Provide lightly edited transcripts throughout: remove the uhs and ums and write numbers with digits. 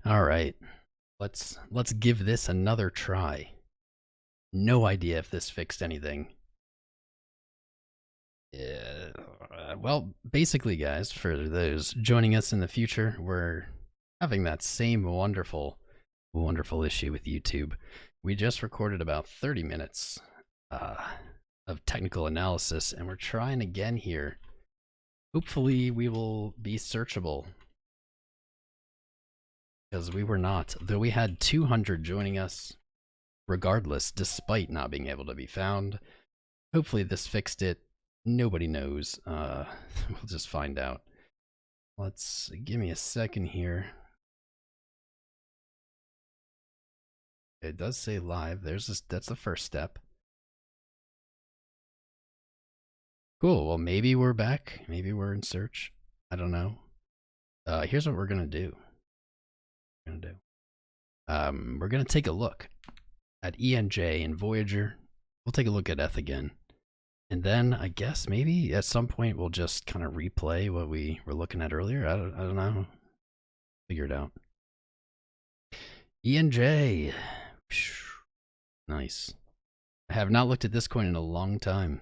All right, let's give this another try. No idea if this fixed anything. Well, basically, guys, for those joining us in the future, we're having that same wonderful issue with YouTube. We just recorded about 30 minutes of technical analysis, and we're trying again here. Hopefully, we will be searchable. Because we were not, though we had 200 joining us regardless, despite not being able to be found. Hopefully this fixed it. Nobody knows. We'll just find out. Let's give me a second here. It does say live. There's this, that's the first step. Cool. Well, maybe we're back. Maybe we're in search. I don't know. Here's what we're gonna do. We're gonna take a look at ENJ and Voyager. We'll take a look at ETH again, and then I guess maybe at some point we'll just kind of replay what we were looking at earlier. I don't know. Figure it out. ENJ, nice. I have not looked at this coin in a long time.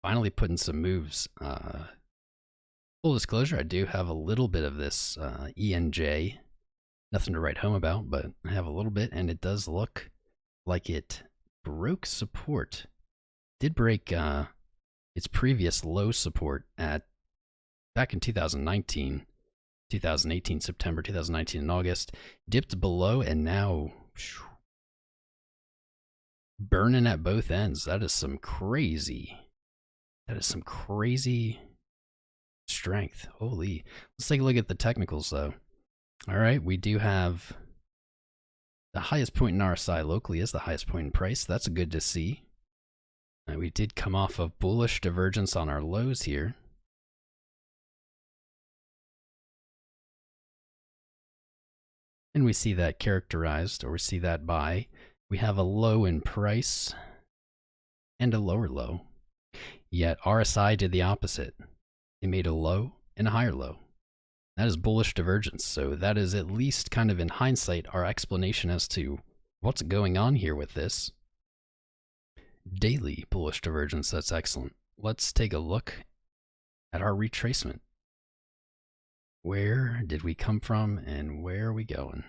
Finally putting some moves. Full disclosure, I do have a little bit of this ENJ. Nothing to write home about, but I have a little bit, and it does look like it broke support. Did break its previous low support at back in 2019, 2018, September 2019 in August. Dipped below, and now burning at both ends. That is some crazy. That is some crazy strength. Holy. Let's take a look at the technicals, though. All right, we do have the highest point in RSI locally is the highest point in price. That's good to see. We did come off of bullish divergence on our lows here. And we see that characterized, or we see that by, we have a low in price and a lower low. Yet RSI did the opposite. It made a low and a higher low. That is bullish divergence, so that is at least kind of in hindsight our explanation as to what's going on here with this. Daily bullish divergence, that's excellent. Let's take a look at our retracement. Where did we come from and where are we going?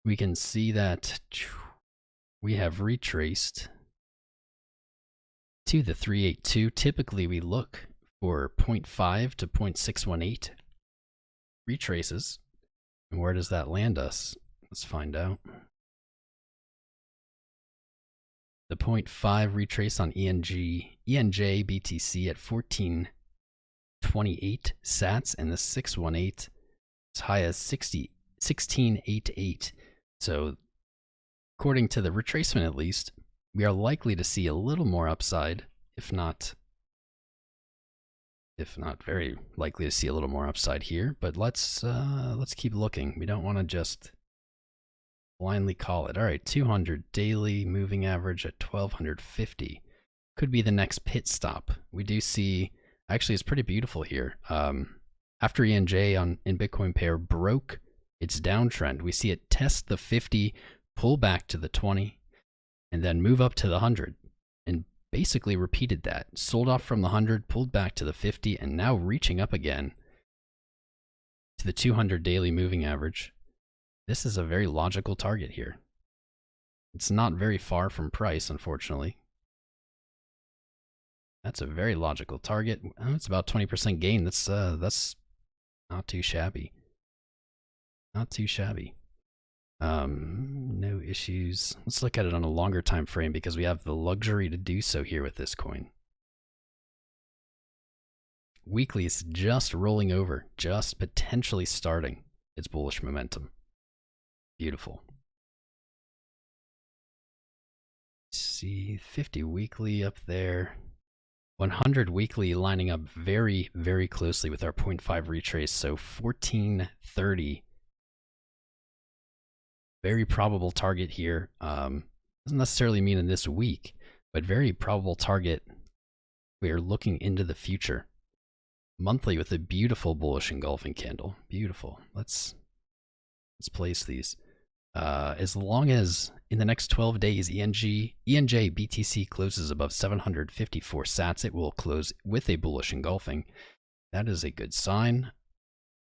We can see that we have retraced to the 382. Typically we look for 0.5 to 0.618. Retraces. And where does that land us? Let's find out. The 0.5 retrace on ENJ BTC at 1428 sats, and the 618 as high as 1688. So according to the retracement at least, we are likely to see a little more upside, if not very likely to see a little more upside here, but let's keep looking. We don't want to just blindly call it. All right, 200 daily moving average at 1250 could be the next pit stop. We do see, actually it's pretty beautiful here. After ENJ in Bitcoin pair broke its downtrend, we see it test the 50, pull back to the 20, and then move up to the 100. And basically repeated that, sold off from the 100, pulled back to the 50, and now reaching up again to the 200 daily moving average. This is a very logical target here. It's not very far from price, unfortunately. That's a very logical target. It's about 20% gain. That's not too shabby. Not too shabby. No issues. Let's look at it on a longer time frame because we have the luxury to do so here with this coin. Weekly is just rolling over, just potentially starting its bullish momentum. Beautiful. See 50 weekly up there. 100 weekly lining up very, very closely with our 0.5 retrace. So 1430. Very probable target here. Doesn't necessarily mean in this week, but very probable target. We are looking into the future. Monthly with a beautiful bullish engulfing candle. Beautiful. Let's place these. As long as in the next 12 days ENJ BTC closes above 754 sats, it will close with a bullish engulfing. That is a good sign.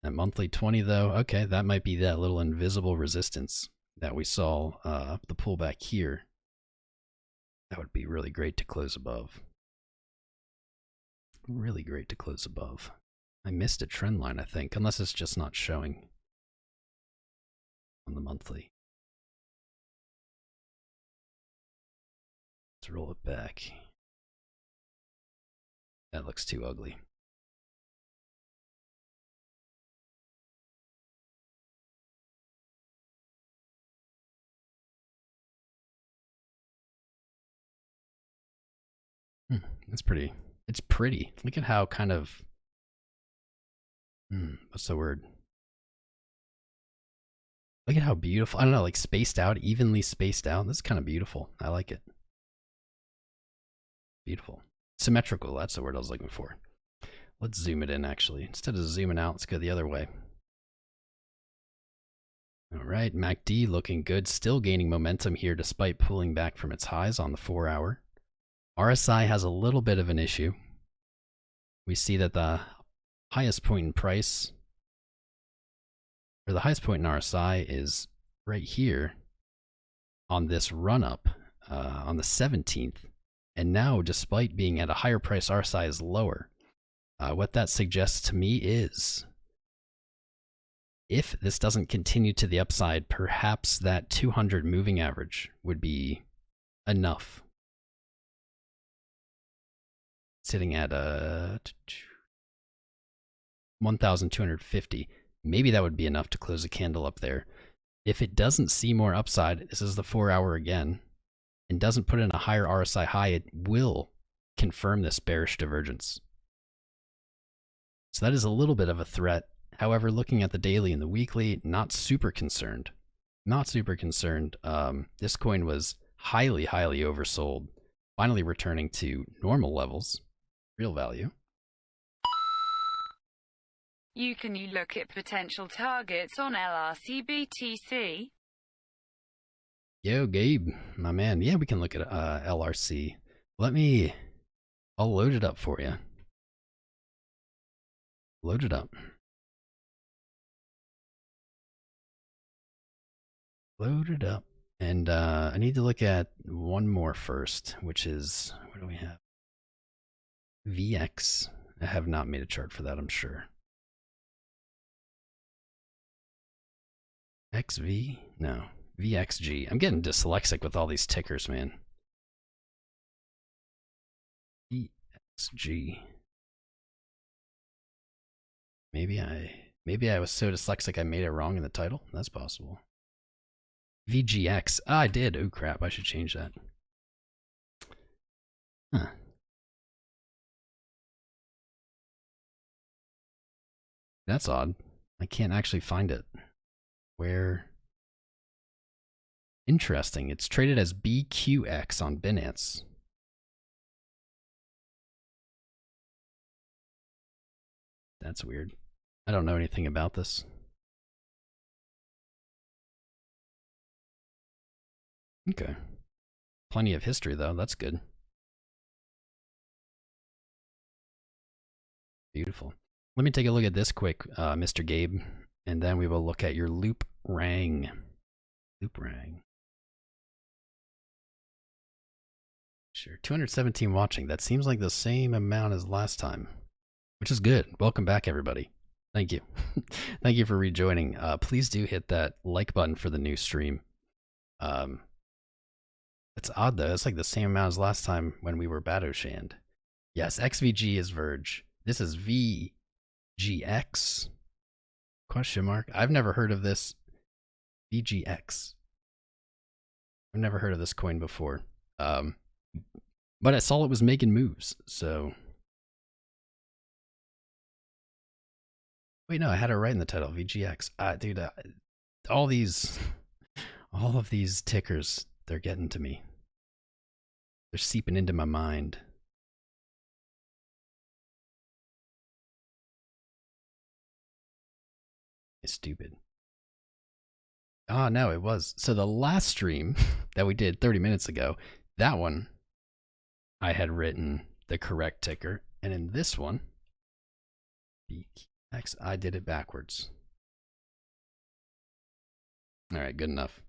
That monthly 20 though, okay, that might be that little invisible resistance that we saw the pullback here. That would be really great to close above. Really great to close above. I missed a trend line, I think, unless it's just not showing on the monthly. Let's roll it back. That looks too ugly. It's pretty. It's pretty. Look at how kind of, what's the word? Look at how beautiful, I don't know, like spaced out, evenly spaced out. This is kind of beautiful. I like it. Beautiful. Symmetrical, that's the word I was looking for. Let's zoom it in actually. Instead of zooming out, let's go the other way. All right, MACD looking good. Still gaining momentum here despite pulling back from its highs on the 4 hour. RSI has a little bit of an issue. We see that the highest point in price, or the highest point in RSI is right here on this run up on the 17th. And now, despite being at a higher price, RSI is lower. What that suggests to me is, if this doesn't continue to the upside, perhaps that 200 moving average would be enough. Sitting at 1,250. Maybe that would be enough to close a candle up there. If it doesn't see more upside, this is the 4 hour again, and doesn't put in a higher RSI high, it will confirm this bearish divergence. So that is a little bit of a threat. However, looking at the daily and the weekly, not super concerned. Not super concerned. This coin was highly, highly oversold, finally returning to normal levels, real value. You look at potential targets on LRC BTC. Yo, Gabe, my man. Yeah, we can look at LRC. I'll load it up for you. Load it up. Load it up. And I need to look at one more first, which is, what do we have? VX. I have not made a chart for that, I'm sure. XV? No. VXG. I'm getting dyslexic with all these tickers, man. VXG. Maybe I was so dyslexic I made it wrong in the title. That's possible. VGX. Ah, I did. Oh crap, I should change that. Huh. That's odd. I can't actually find it. Where? Interesting. It's traded as BQX on Binance. That's weird. I don't know anything about this. Okay. Plenty of history though. That's good. Beautiful. Let me take a look at this quick, Mr. Gabe, and then we will look at your loop rang. Loop rang. Sure. 217 watching. That seems like the same amount as last time, which is good. Welcome back, everybody. Thank you. Thank you for rejoining. Please do hit that like button for the new stream. It's odd though. It's like the same amount as last time when we were Batoshan. Yes, XVG is Verge. This is VGX? Question mark. I've never heard of this. VGX. I've never heard of this coin before. But I saw it was making moves, so. Wait, no, I had it right in the title, VGX. Dude, all of these tickers They're getting to me. They're seeping into my mind. It's stupid. Ah, no, it was. So the last stream that we did 30 minutes ago, that one, I had written the correct ticker. And in this one, BQX, I did it backwards. All right, good enough.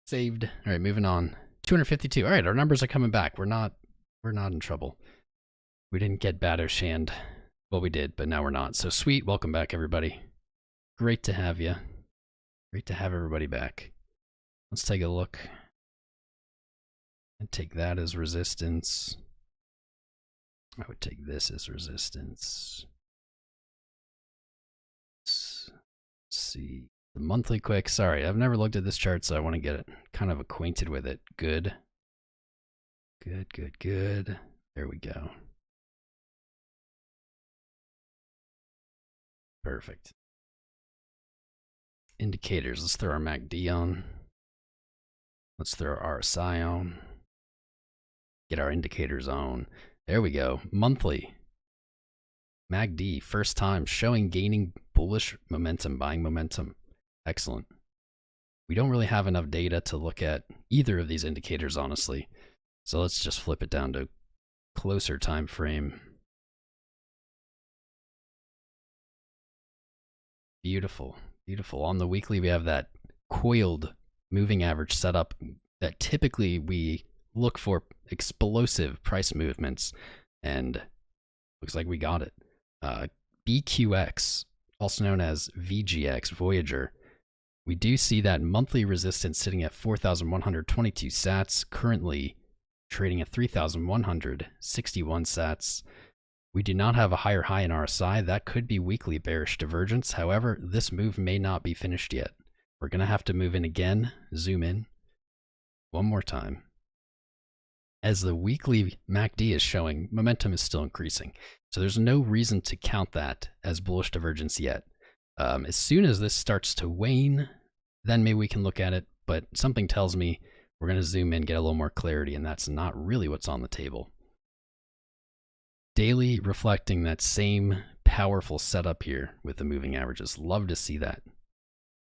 Saved. All right, moving on. 252. All right, our numbers are coming back. We're not in trouble. We didn't get Batoshan. Well, we did, but now we're not. So sweet. Welcome back, everybody. Great to have you. Great to have everybody back. Let's take a look. And take that as resistance. I would take this as resistance. Let's see. The monthly quick. Sorry, I've never looked at this chart, so I want to get kind of acquainted with it. Good. Good, good, good. There we go. Perfect. Indicators. Let's throw our MACD on. Let's throw our RSI on. Get our indicators on. There we go. Monthly. MACD, first time, showing gaining bullish momentum, buying momentum. Excellent. We don't really have enough data to look at either of these indicators, honestly. So let's just flip it down to closer time frame. Beautiful, beautiful. On the weekly, we have that coiled moving average setup that typically we look for explosive price movements, and looks like we got it. BQX, also known as VGX, Voyager. We do see that monthly resistance sitting at 4,122 sats, currently trading at 3,161 sats. We do not have a higher high in RSI. That could be weekly bearish divergence. However, this move may not be finished yet. We're going to have to move in again, zoom in one more time. As the weekly MACD is showing, momentum is still increasing. So there's no reason to count that as bullish divergence yet. As soon as this starts to wane, then maybe we can look at it, but something tells me we're going to zoom in, get a little more clarity, and that's not really what's on the table. Daily reflecting that same powerful setup here with the moving averages. Love to see that.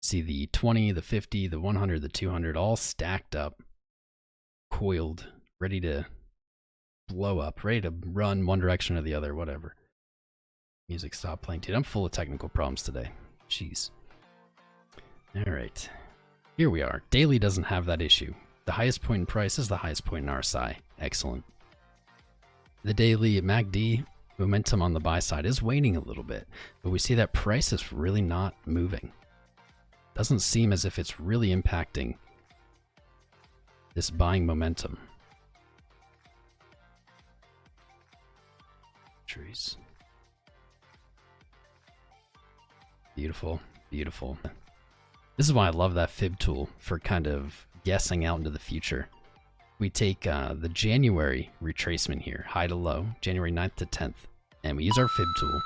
See the 20, the 50, the 100, the 200 all stacked up, coiled, ready to blow up, ready to run one direction or the other, whatever. Music stopped playing, dude. I'm full of technical problems today. Jeez. All right, here we are. Daily doesn't have that issue. The highest point in price is the highest point in RSI. Excellent. The daily MACD momentum on the buy side is waning a little bit, but we see that price is really not moving. Doesn't seem as if it's really impacting this buying momentum. Trees. Beautiful, beautiful. This is why I love that fib tool for kind of guessing out into the future. We take the January retracement here, high to low, January 9th to 10th, and we use our fib tool.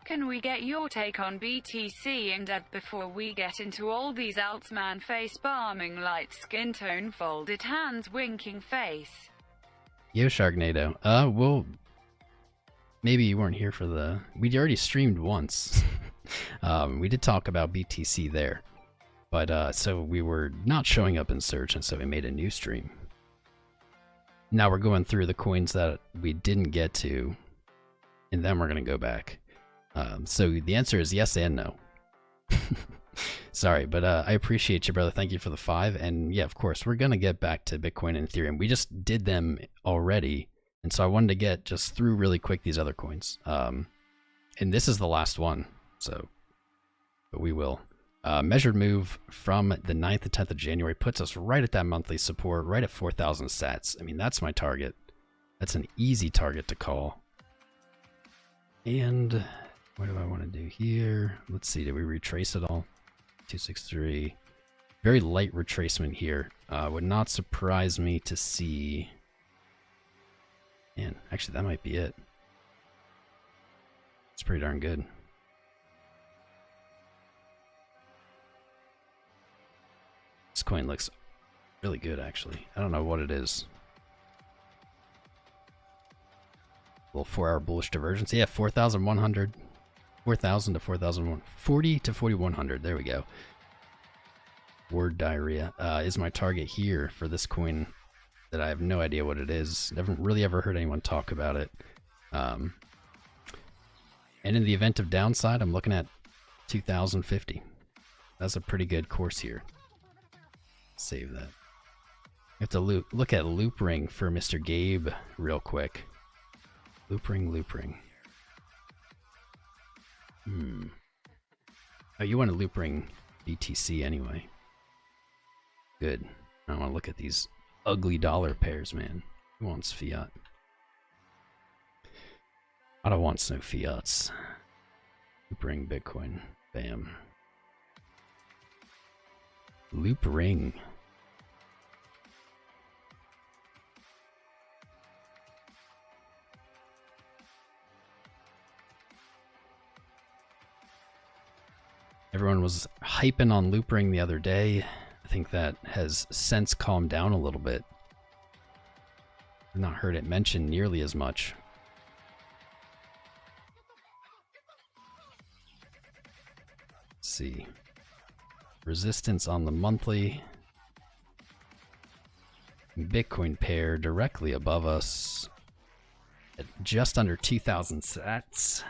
Can we get your take on BTC and ETH before we get into all these alts? Man face balming, light skin tone, folded hands, winking face. Yo, Sharknado. Well, maybe you weren't here for the... We'd already streamed once. We did talk about BTC there. But, so we were not showing up in search, and so we made a new stream. Now we're going through the coins that we didn't get to, and then we're going to go back. So the answer is yes and no. Sorry, but I appreciate you, brother. Thank you for the 5. And yeah, of course, we're going to get back to Bitcoin and Ethereum. We just did them already, and so I wanted to get just through really quick these other coins. And this is the last one, so, but we will. Measured move from the 9th to 10th of January puts us right at that monthly support, right at 4,000 sats. I mean, that's my target. That's an easy target to call. And what do I want to do here? Let's see, did we retrace it all? 263. Very light retracement here. Would not surprise me to see... Man, actually, that might be it. It's pretty darn good. This coin looks Really good, actually. I don't know what it is. A little 4-hour bullish divergence. Yeah, 4,100. 4,000 to 4,001. 40 to 4,100. There we go. Word diarrhea is my target here for this coin that I have no idea what it is. Never really ever heard anyone talk about it. And in the event of downside, I'm looking at 2,050. That's a pretty good course here. Save that. We have to look at loop ring for Mr. Gabe real quick. Loop ring, loop ring. Oh, you want to loop ring BTC anyway. Good. I want to look at these ugly dollar pairs, man. Who wants fiat? I don't want no fiats. Loop ring Bitcoin. Bam. Loop ring. Everyone was hyping on loop ring the other day. I think that has since calmed down a little bit. I've not heard it mentioned nearly as much. Let's see. Resistance on the monthly. Bitcoin pair directly above us at just under 2,000 sats.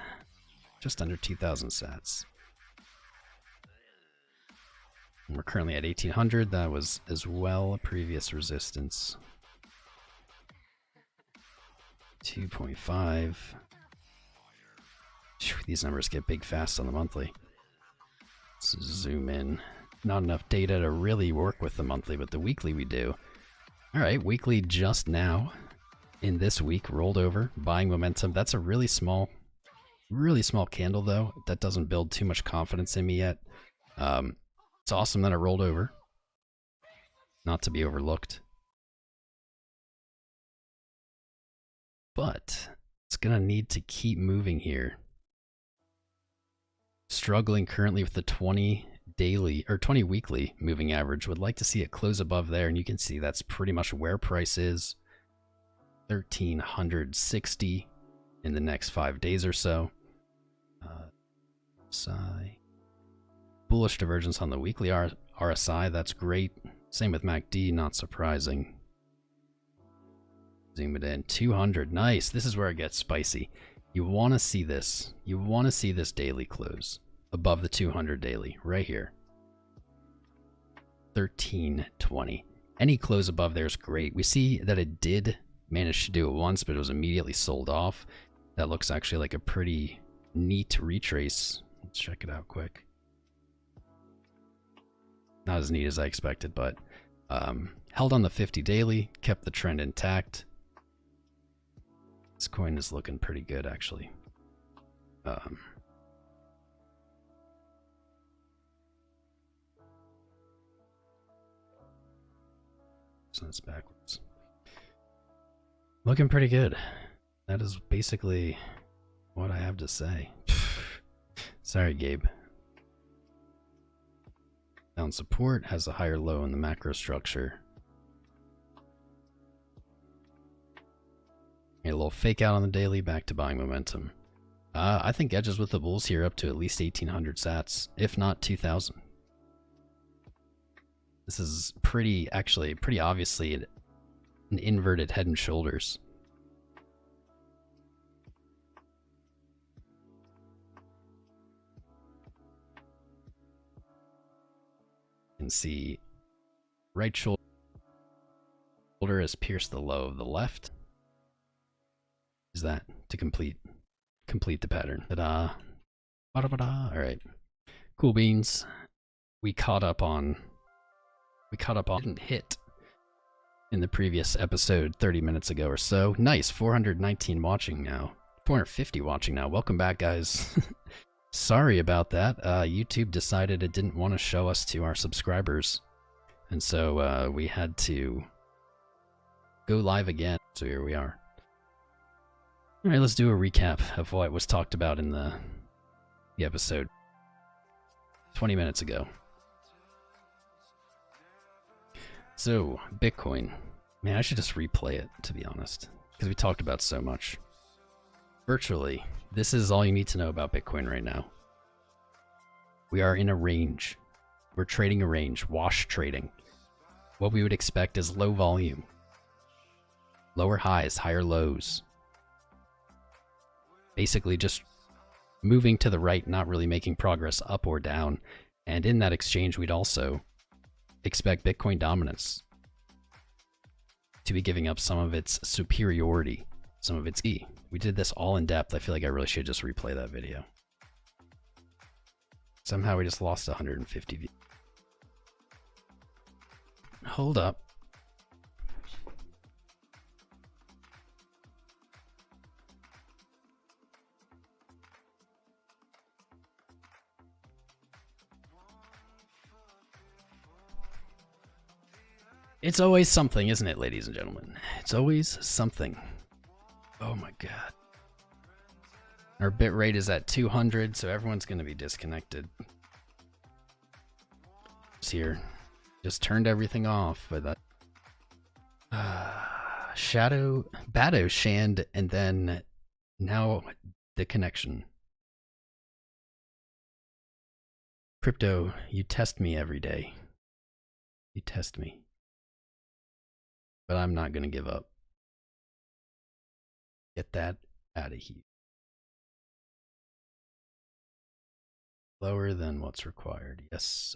Just under 2,000 sats. And we're currently at 1,800. That was as well a previous resistance. 2.5. These numbers get big fast on the monthly. Let's zoom in. Not enough data to really work with the monthly, but the weekly we do. All right, weekly just now in this week rolled over, buying momentum. That's a really small candle though. That doesn't build too much confidence in me yet. It's awesome that it rolled over. Not to be overlooked. But it's gonna need to keep moving here. Struggling currently with the 20 daily or 20 weekly moving average. Would like to see it close above there, and you can see that's pretty much where price is. 1,360 in the next 5 days or so. Bullish divergence on the weekly RSI. That's great. Same with MACD. Not surprising. Zoom it in. 200. Nice. This is where it gets spicy. You want to see this. You want to see this daily close above the 200 daily right here. 1320. Any close above there is great. We see that it did manage to do it once, but it was immediately sold off. That looks actually like a pretty neat retrace. Let's check it out quick. Not as neat as I expected, but held on the 50 daily, kept the trend intact. This coin is looking pretty good, actually. So that's backwards. Looking pretty good. That is basically what I have to say. Sorry, Gabe. Down support has a higher low in the macro structure. A little fake out on the daily, back to buying momentum. I think edges with the bulls here up to at least 1,800 sats, if not 2,000. This is pretty obviously an inverted head and shoulders. You can see right shoulder has pierced the low of the left. Is that to complete the pattern? Ta-da! Ba-da-ba-da. All right, cool beans. We caught up on. Didn't hit in the previous episode 30 minutes ago or so. Nice, 419 watching now. 450 watching now. Welcome back, guys. Sorry about that. YouTube decided it didn't want to show us to our subscribers, and so we had to go live again. So here we are. All right, let's do a recap of what was talked about in the episode 20 minutes ago. So, Bitcoin. Man, I should just replay it, to be honest, because we talked about so much. Virtually, this is all you need to know about Bitcoin right now. We are in a range. We're trading a range, wash trading. What we would expect is low volume. Lower highs, higher lows. Basically just moving to the right, not really making progress up or down. And in that exchange, we'd also expect Bitcoin dominance to be giving up some of its superiority, some of its E. We did this all in depth. I feel like I really should just replay that video. Somehow we just lost 150 views. Hold up. It's always something, isn't it, ladies and gentlemen? It's always something. Oh my god. Our bit rate is at 200, so everyone's going to be disconnected. It's here. Just turned everything off, but that... Bado, Shand, and then now the connection. Crypto, you test me every day. You test me. But I'm not going to give up. Get that out of here. Lower than what's required. Yes.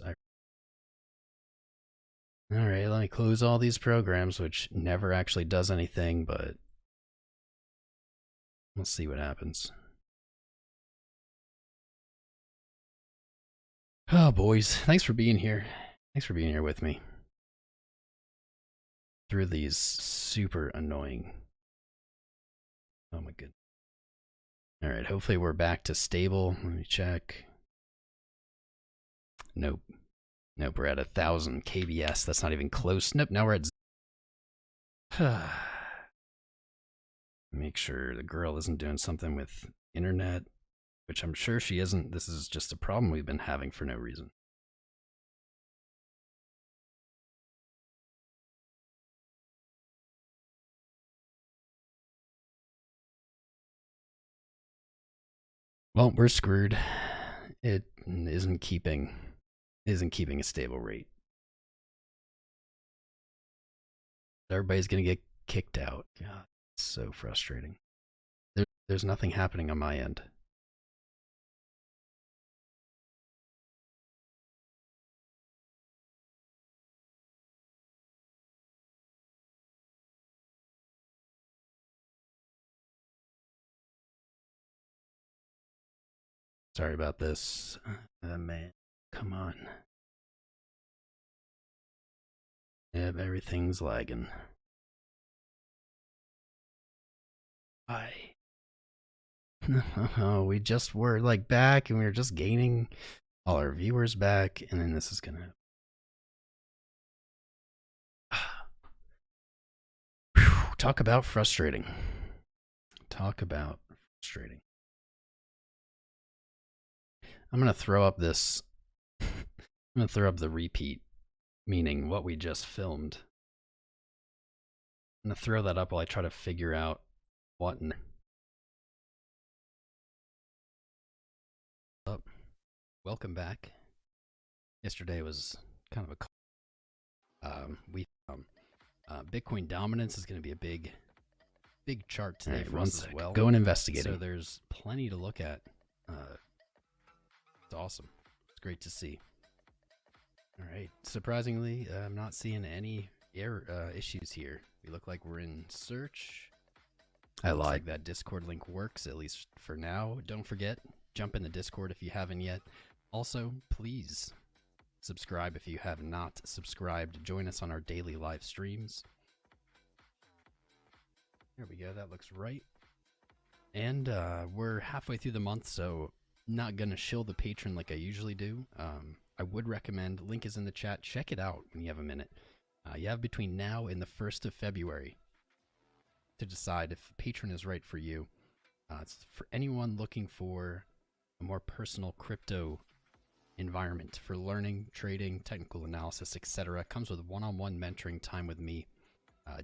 Alright, let me close all these programs, which never actually does anything, but we'll see what happens. Oh, boys. Thanks for being here. Thanks for being here with me. Through these super annoying... Oh my goodness. Alright, hopefully we're back to stable. Let me check. Nope. Nope, we're at 1,000 KBS. That's not even close. Nope, now we're at... Make sure the girl isn't doing something with internet, which I'm sure she isn't. This is just a problem we've been having for no reason. Well, we're screwed. It isn't keeping a stable rate. Everybody's gonna get kicked out. God, it's so frustrating. There's nothing happening on my end. Sorry about this. Man, come on. Yep, everything's lagging. Why? Oh, we just were like back and we were just gaining all our viewers back, and then this is gonna... Talk about frustrating. Talk about frustrating. I'm gonna throw up this... I'm gonna throw up the repeat, meaning what we just filmed. I'm gonna throw that up while I try to figure out what... Welcome back. Yesterday was kind of a Bitcoin dominance is going to be a big chart today for us as well. Go and investigate. So there's plenty to look at. It's awesome. It's great to see. All right. Surprisingly, I'm not seeing any error issues here. We look like we're in search. I lied. Like that Discord link works, at least for now. Don't forget, jump in the Discord if you haven't yet. Also, please subscribe if you have not subscribed. Join us on our daily live streams. There we go. That looks right. And we're halfway through the month, so not going to shill the patron like I usually do. I would recommend, link is in the chat. Check it out when you have a minute. You have between now and the 1st of February to decide if patron is right for you. It's for anyone looking for a more personal crypto environment for learning, trading, technical analysis, etc. Comes with one-on-one mentoring time with me,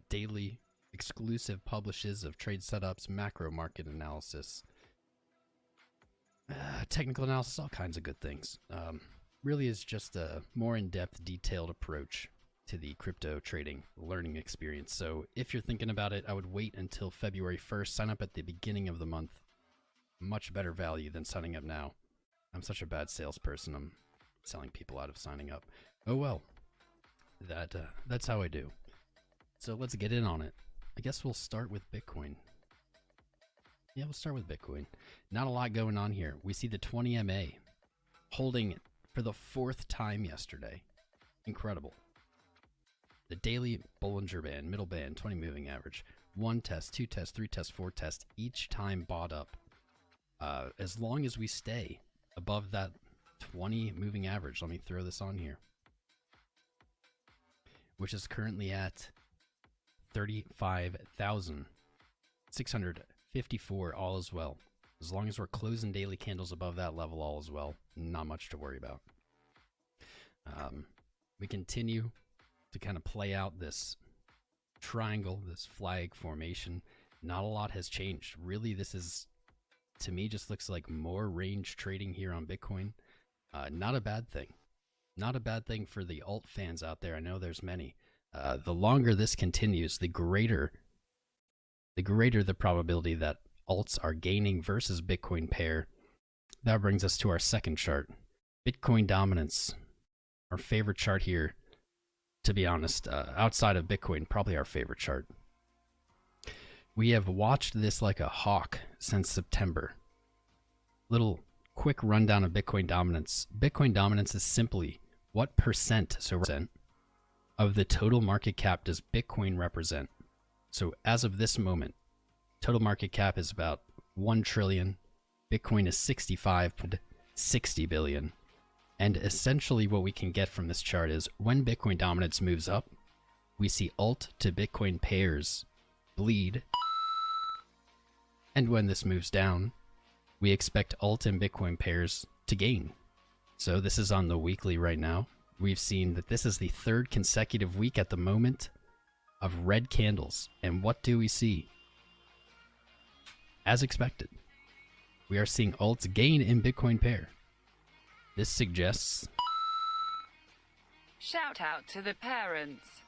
daily exclusive publishes of trade setups, macro market analysis, technical analysis, all kinds of good things. Really is just a more in-depth, detailed approach to the crypto trading learning experience. So if you're thinking about it, I would wait until February 1st. Sign up at the beginning of the month. Much better value than signing up now. I'm such a bad salesperson. I'm selling people out of signing up. Oh well. That's how I do. So let's get in on it. I guess we'll start with Bitcoin. Yeah, we'll start with Bitcoin. Not a lot going on here. We see the 20 MA holding for the 4th time yesterday. Incredible. The daily Bollinger Band, middle band, 20 moving average. 1 test, 2 tests, 3 tests, 4 tests. Each time bought up. As long as we stay above that 20 moving average, let me throw this on here, which is currently at 35,654, all is well. As long as we're closing daily candles above that level, all is well. Not much to worry about. We continue to kind of play out this triangle, this flag formation. Not a lot has changed. Really, this is, to me, just looks like more range trading here on Bitcoin. Not a bad thing. Not a bad thing for the alt fans out there. I know there's many. The longer this continues, the greater the probability that alts are gaining versus Bitcoin pair. That brings us to our second chart. Bitcoin dominance. Our favorite chart here, to be honest, outside of Bitcoin, probably our favorite chart. We have watched this like a hawk since September. Little quick rundown of Bitcoin dominance. Bitcoin dominance is simply what percent, of the total market cap does Bitcoin represent? So as of this moment, total market cap is about 1 trillion. Bitcoin is 65.60 billion. And essentially what we can get from this chart is when Bitcoin dominance moves up, we see alt to Bitcoin pairs bleed. And when this moves down, we expect alt and Bitcoin pairs to gain. So this is on the weekly right now. We've seen that this is the 3rd consecutive week at the moment of red candles. And what do we see? As expected, we are seeing alts gain in Bitcoin pair. This suggests... Shout out to the parents.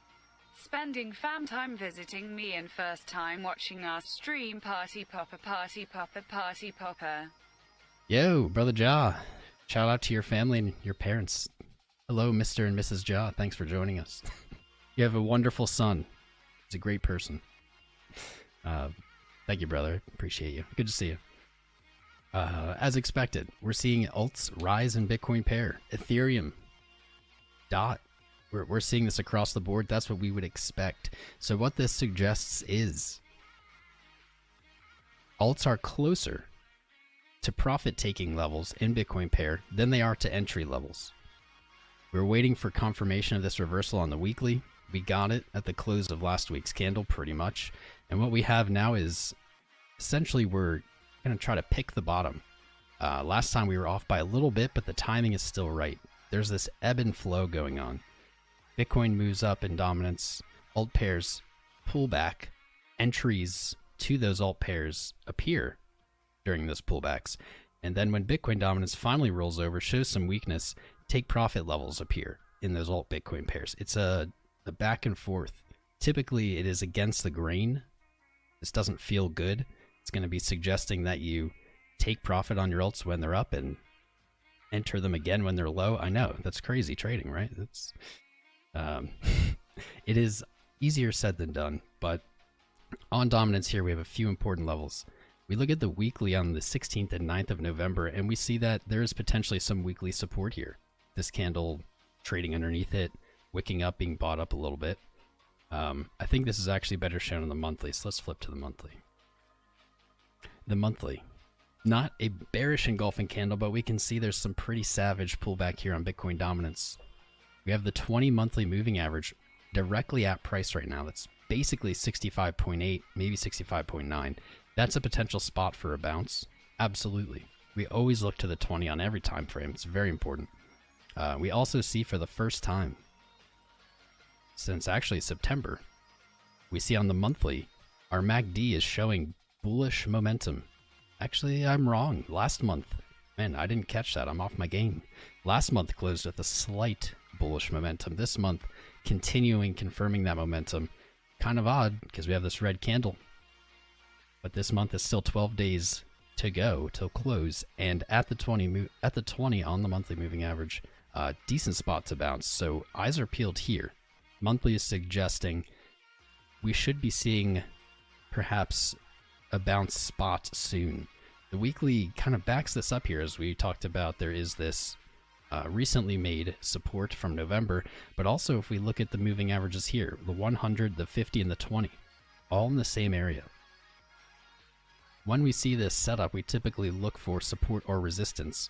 Spending fam time visiting me and first time watching us stream party popper, party popper, party popper. Yo, Brother Ja. Shout out to your family and your parents. Hello, Mr. and Mrs. Ja. Thanks for joining us. You have a wonderful son. He's a great person. Thank you, brother. Appreciate you. Good to see you. As expected, we're seeing alts rise in Bitcoin pair. Ethereum. DOT. We're seeing this across the board. That's what we would expect. So what this suggests is alts are closer to profit-taking levels in Bitcoin pair than they are to entry levels. We're waiting for confirmation of this reversal on the weekly. We got it at the close of last week's candle, pretty much. And what we have now is essentially we're going to try to pick the bottom. Last time we were off by a little bit, but the timing is still right. There's this ebb and flow going on. Bitcoin moves up in dominance. Alt pairs pull back. Entries to those alt pairs appear during those pullbacks. And then when Bitcoin dominance finally rolls over, shows some weakness, take profit levels appear in those alt Bitcoin pairs. It's a back and forth. Typically, it is against the grain. This doesn't feel good. It's going to be suggesting that you take profit on your alts when they're up and enter them again when they're low. I know, that's crazy trading, right? That's it is easier said than done, but on dominance here, we have a few important levels. We look at the weekly on the 16th and 9th of November, and we see that there is potentially some weekly support here. This candle trading underneath it, wicking up, being bought up a little bit. I think this is actually better shown on the monthly, so let's flip to the monthly. The monthly. Not a bearish engulfing candle, but we can see there's some pretty savage pullback here on Bitcoin dominance. We have the 20 monthly moving average directly at price right now. That's basically 65.8, maybe 65.9. That's a potential spot for a bounce. Absolutely. We always look to the 20 on every time frame. It's very important. We also see for the first time since actually September, we see on the monthly, our MACD is showing bullish momentum. Actually, I'm wrong. Last month, man, I didn't catch that. I'm off my game. Last month closed with a slight bullish momentum. This month, continuing confirming that momentum. Kind of odd because we have this red candle. But this month is still 12 days to go till close, and at the 20 on the monthly moving average, decent spot to bounce. So eyes are peeled here. Monthly is suggesting we should be seeing perhaps a bounce spot soon. The weekly kind of backs this up here. As we talked about, there is this recently made support from November, but also if we look at the moving averages here, the 100, the 50, and the 20, all in the same area. When we see this setup, we typically look for support or resistance,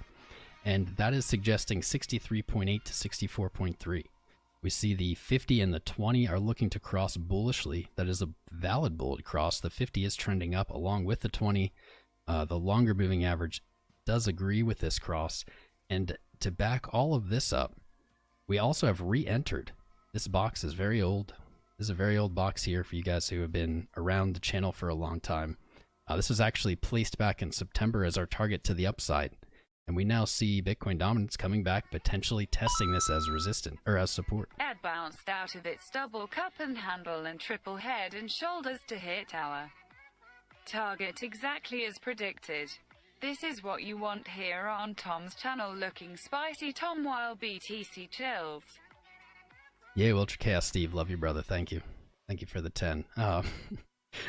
and that is suggesting 63.8 to 64.3. We see the 50 and the 20 are looking to cross bullishly. That is a valid bullish cross. The 50 is trending up along with the 20. The longer moving average does agree with this cross. And to back all of this up, we also have re-entered. This box is very old. This is a very old box here for you guys who have been around the channel for a long time. This was actually placed back in September as our target to the upside. And we now see Bitcoin dominance coming back, potentially testing this as resistance or as support. It bounced out of its double cup and handle and triple head and shoulders to hit our target exactly as predicted. This is what you want here on Tom's channel, looking spicy Tom while BTC chills. Yeah, Ultra Chaos Steve, love you, brother. Thank you. Thank you for the 10.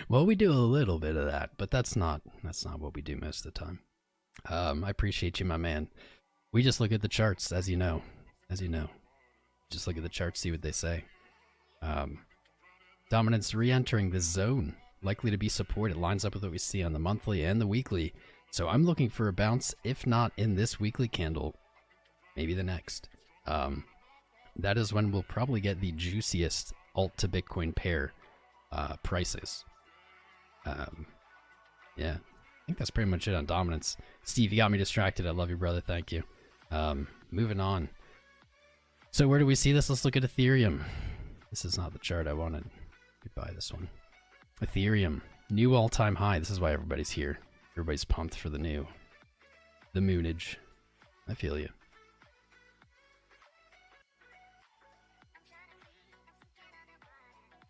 Well, we do a little bit of that, but that's not what we do most of the time. I appreciate you, my man. We just look at the charts, as you know. Just look at the charts, see what they say. Dominance re-entering this zone, likely to be support. It lines up with what we see on the monthly and the weekly. So I'm looking for a bounce, if not in this weekly candle, maybe the next. That is when we'll probably get the juiciest alt to Bitcoin pair prices. Yeah. I think that's pretty much it on dominance. Steve, you got me distracted. I love you, brother. Thank you. Moving on. So where do we see this? Let's look at Ethereum. This is not the chart I wanted. Goodbye, this one. Ethereum. New all-time high. This is why everybody's here. Everybody's pumped for the new. The moonage. I feel you.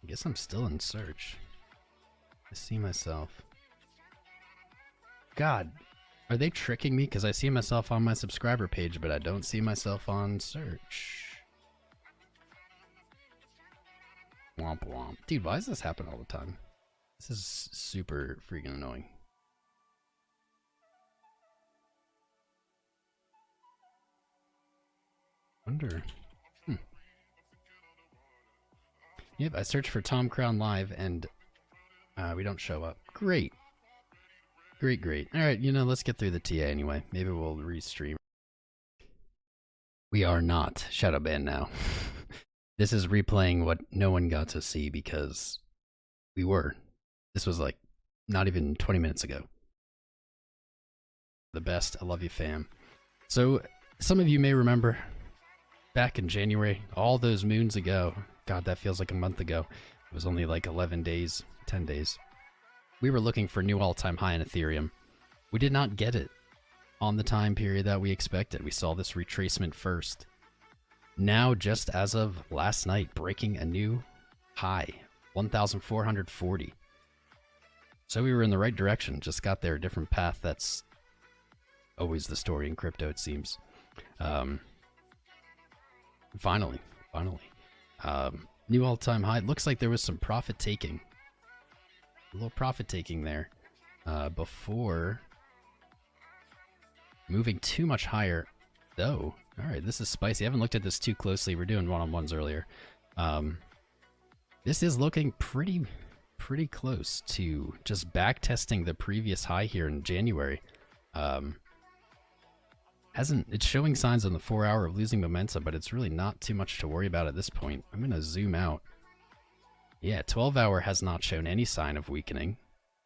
I guess I'm still in search. I see myself. God, are they tricking me? Because I see myself on my subscriber page, but I don't see myself on search. Womp womp. Dude, why does this happen all the time? This is super freaking annoying. Wonder. Yep, I searched for Tom Crown Live and we don't show up. Great. Great. Alright, let's get through the TA anyway. Maybe we'll restream. We are not shadow banned now. This is replaying what no one got to see because we were. This was like not even 20 minutes ago. The best. I love you, fam. So some of you may remember back in January, all those moons ago. God, that feels like a month ago. It was only like 11 days, 10 days. We were looking for new all-time high in Ethereum. We did not get it on the time period that we expected. We saw this retracement first. Now, just as of last night, breaking a new high, 1,440. So we were in the right direction, just got there a different path. That's always the story in crypto, it seems. Finally. New all-time high. It looks like there was some profit taking. A little profit taking there before moving too much higher, though. All right, this is spicy. I haven't looked at this too closely. We're doing one-on-ones earlier. This is looking pretty close to just back testing the previous high here in January. It's showing signs on the 4-hour of losing momentum, but it's really not too much to worry about at this point. I'm gonna zoom out. Yeah, 12-hour has not shown any sign of weakening,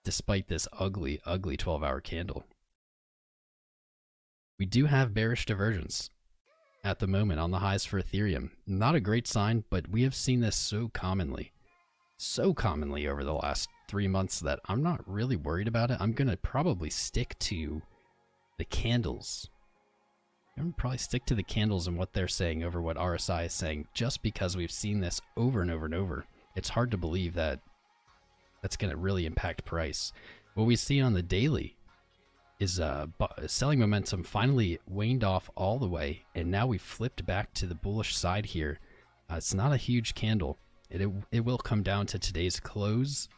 despite this ugly 12-hour candle. We do have bearish divergence. at the moment on the highs for Ethereum. Not a great sign, but we have seen this so commonly over the last 3 months that I'm not really worried about it. I'm going to probably stick to the candles. I'm going to probably stick to the candles and what they're saying over what RSI is saying, just because we've seen this over and over and over. It's hard to believe that that's going to really impact price. What we see on the daily is selling momentum finally waned off all the way, and now we've flipped back to the bullish side here. It's not a huge candle. It will come down to today's close.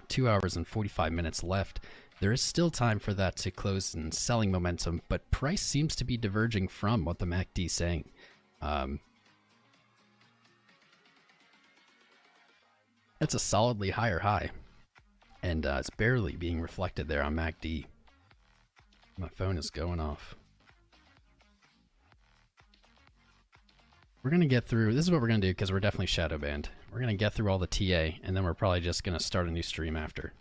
2 hours and 45 minutes left. There is still time for that to close in selling momentum, but price seems to be diverging from what the MACD is saying. That's a solidly higher high, and it's barely being reflected there on MACD. My phone is going off. We're going to get through, this is what we're going to do because we're definitely shadow banned. We're going to get through all the TA, and then we're probably just going to start a new stream after.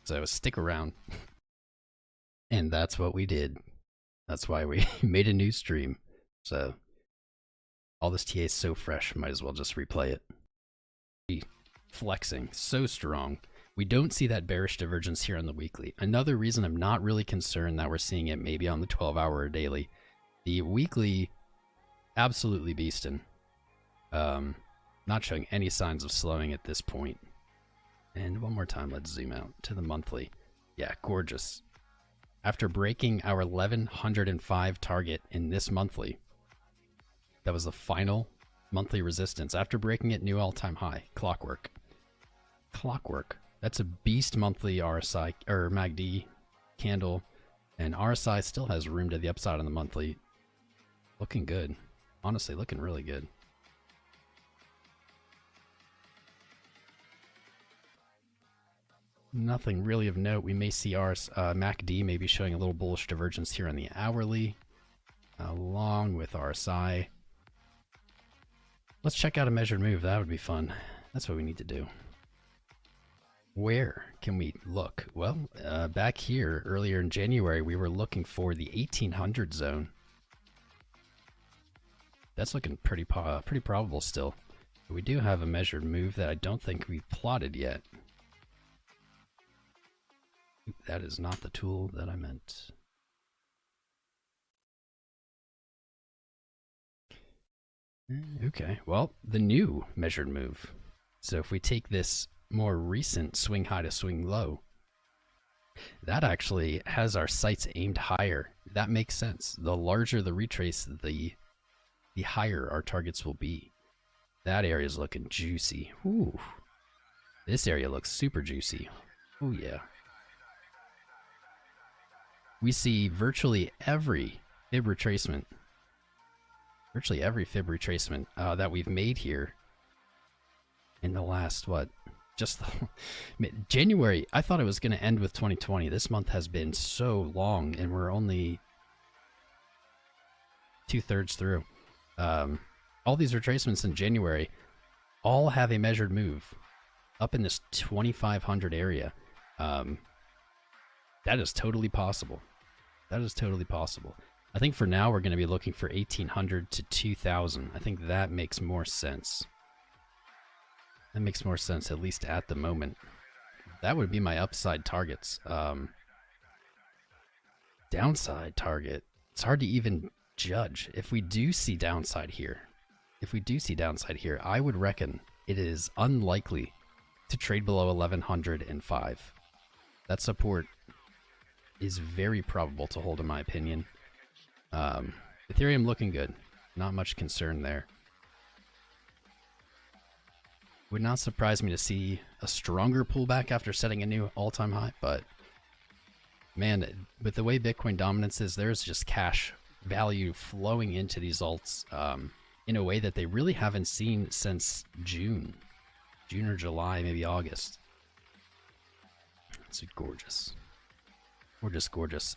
So stick around. And that's what we did. That's why we made a new stream. So all this TA is so fresh, might as well just replay it. Flexing, so strong. We don't see that bearish divergence here on the weekly. Another reason I'm not really concerned that we're seeing it maybe on the 12-hour or daily. The weekly, absolutely beastin'. Not showing any signs of slowing at this point. And one more time, let's zoom out to the monthly. Yeah, gorgeous. After breaking our 1105 target in this monthly, that was the final monthly resistance. After breaking it, new all-time high. Clockwork. That's a beast monthly RSI or MACD candle, and RSI still has room to the upside on the monthly. Looking good. Honestly, looking really good. Nothing really of note. We may see our MACD maybe showing a little bullish divergence here on the hourly, along with RSI. Let's check out a measured move. That would be fun. That's what we need to do. Where can we look? Well, back here earlier in January, we were looking for the 1800 zone. That's looking pretty probable still. But we do have a measured move that I don't think we've plotted yet. That is not the tool that I meant. Okay, well, the new measured move. So if we take this more recent swing high to swing low, that actually has our sights aimed higher. That makes sense. The larger the retrace, the higher our targets will be. That area is looking juicy. Ooh. This area looks super juicy. Oh yeah. We see virtually every fib retracement. That we've made here in the last, what? Just January. I thought it was going to end with 2020. This month has been so long, and we're only 2/3 through. All these retracements in January all have a measured move up in this 2500 area. That is totally possible. That is totally possible. I think for now we're going to be looking for 1800 to 2000. I think that makes more sense. That makes more sense, at least at the moment. That would be my upside targets. Downside target. It's hard to even judge. If we do see downside here, I would reckon it is unlikely to trade below 1105. That support is very probable to hold, in my opinion. Ethereum looking good. Not much concern there. Would not surprise me to see a stronger pullback after setting a new all-time high, but man, with the way Bitcoin dominance is, there's just cash value flowing into these alts in a way that they really haven't seen since June or July, maybe August. It's gorgeous. Gorgeous.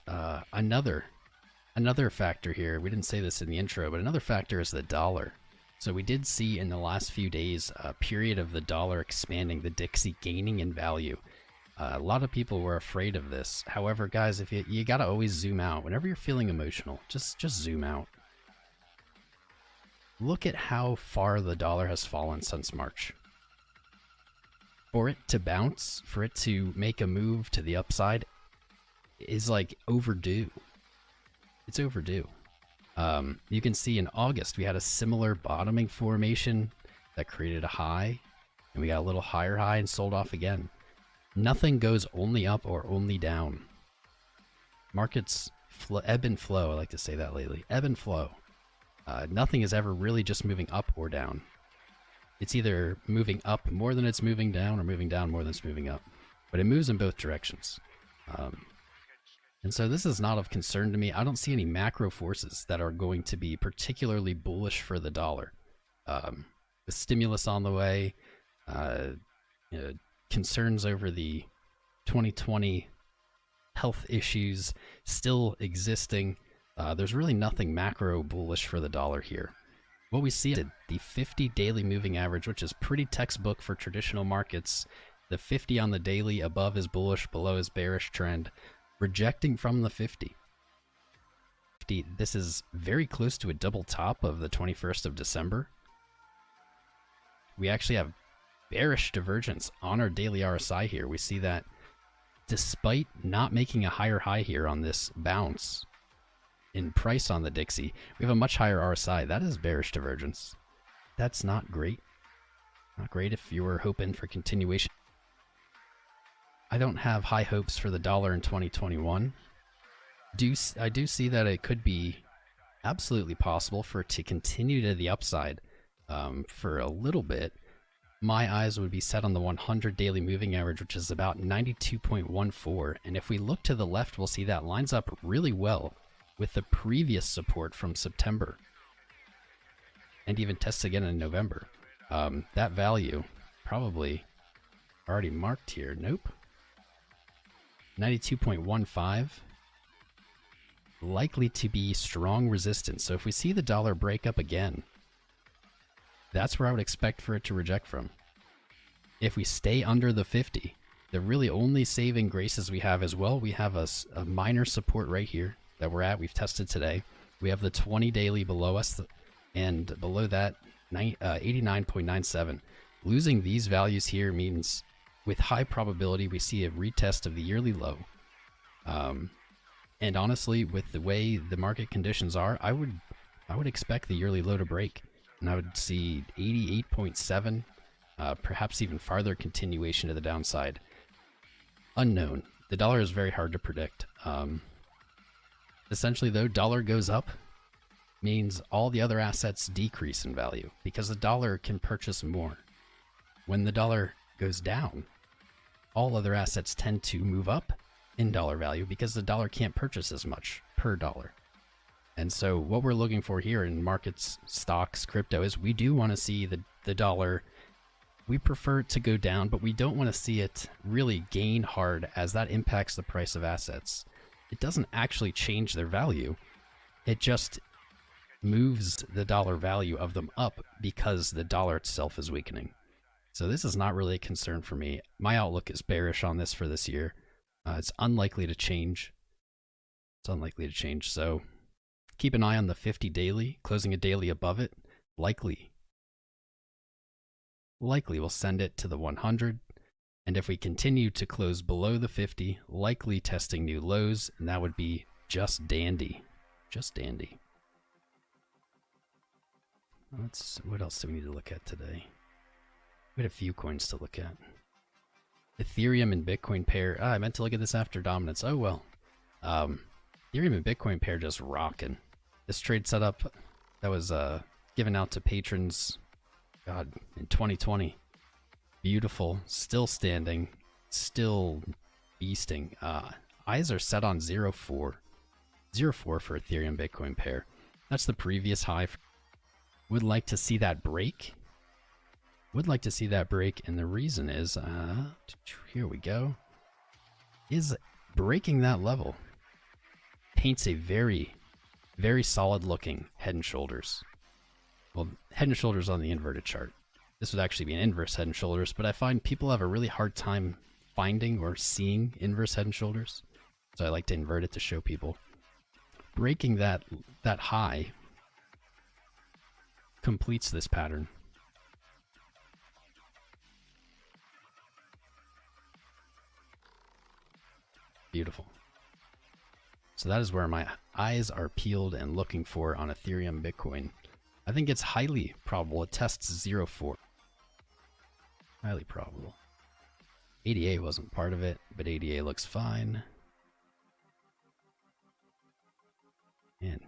Another factor here, we didn't say this in the intro, but another factor is the dollar. So we did see in the last few days a period of the dollar expanding, the Dixie gaining in value. A lot of people were afraid of this. However, guys, if you gotta always zoom out. Whenever you're feeling emotional, just zoom out. look at how far the dollar has fallen since March. For it to bounce, for it to make a move to the upside is like overdue. It's overdue. You can see in August we had a similar bottoming formation that created a high, and we got a little higher high and sold off again. Nothing goes only up or only down. Markets ebb and flow. I like to say that lately. Ebb and flow. Nothing is ever really just moving up or down. It's either moving up more than it's moving down, or moving down more than it's moving up. But it moves in both directions. And so this is not of concern to me. I don't see any macro forces that are going to be particularly bullish for the dollar. The stimulus on the way, concerns over the 2020 health issues still existing. There's really nothing macro bullish for the dollar here. What we see is the 50 daily moving average, which is pretty textbook for traditional markets. The 50 on the daily, above is bullish, below is bearish trend, rejecting from the 50. This is very close to a double top of the 21st of December. We actually have bearish divergence on our daily RSI here. We see that despite not making a higher high here on this bounce in price on the Dixie, we have a much higher RSI. That is bearish divergence. That's not great. Not great if you were hoping for continuation. I don't have high hopes for the dollar in 2021. I do see that it could be absolutely possible for it to continue to the upside for a little bit. My eyes would be set on the 100 daily moving average, which is about 92.14. And if we look to the left, we'll see that lines up really well with the previous support from September, and even tests again in November. That value probably already marked here. Nope. 92.15. Likely to be strong resistance. So if we see the dollar break up again, that's where I would expect for it to reject from. If we stay under the 50, the really only saving graces we have as well, we have a minor support right here that we're at. We've tested today. We have the 20 daily below us, and below that 89.97. Losing these values here means with high probability we see a retest of the yearly low. And honestly, with the way the market conditions are, I would expect the yearly low to break, and I would see 88.7, perhaps even farther continuation to the downside. Unknown. The dollar is very hard to predict. Essentially though, dollar goes up means all the other assets decrease in value because the dollar can purchase more. When the dollar goes down, all other assets tend to move up in dollar value because the dollar can't purchase as much per dollar. And so what we're looking for here in markets, stocks, crypto is we do want to see the dollar. We prefer it to go down, but we don't want to see it really gain hard, as that impacts the price of assets. It doesn't actually change their value. It just moves the dollar value of them up because the dollar itself is weakening. So this is not really a concern for me. My outlook is bearish on this for this year. It's unlikely to change. It's unlikely to change. So keep an eye on the 50 daily, closing a daily above it. Likely we'll send it to the 100. And if we continue to close below the 50, likely testing new lows, and that would be just dandy. Just dandy. What else do we need to look at today? We had a few coins to look at. Ethereum and Bitcoin pair. I meant to look at this after dominance. Oh well. Ethereum and Bitcoin pair just rocking. This trade setup that was given out to patrons, God, in 2020. Beautiful, still standing, still beasting. Eyes are set on 0.4. 0.4 for Ethereum Bitcoin pair. That's the previous high. Would like to see that break. Would like to see that break, and the reason is, here we go, is breaking that level paints a very, very solid looking head and shoulders. Well, head and shoulders on the inverted chart. This would actually be an inverse head and shoulders, but I find people have a really hard time finding or seeing inverse head and shoulders. So I like to invert it to show people. Breaking that high completes this pattern. Beautiful. So that is where my eyes are peeled and looking for on Ethereum Bitcoin. I think it's highly probable it tests 0.4. Highly probable. ADA wasn't part of it, but ADA looks fine. Man,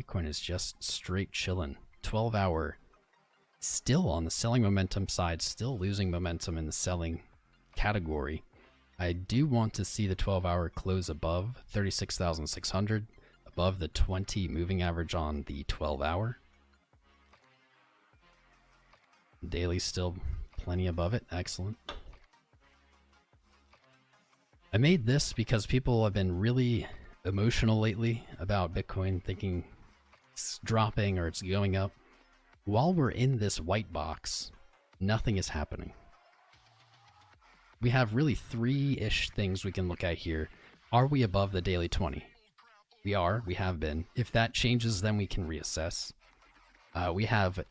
Bitcoin is just straight chilling. 12-hour, still on the selling momentum side, still losing momentum in the selling category. I do want to see the 12-hour close above 36,600, above the 20 moving average on the 12-hour. Daily still plenty above it. Excellent. I made this because people have been really emotional lately about Bitcoin, thinking it's dropping or it's going up. While we're in this white box, nothing is happening. We have really three-ish things we can look at here. Are we above the daily 20? We are. We have been. If that changes, then we can reassess. We have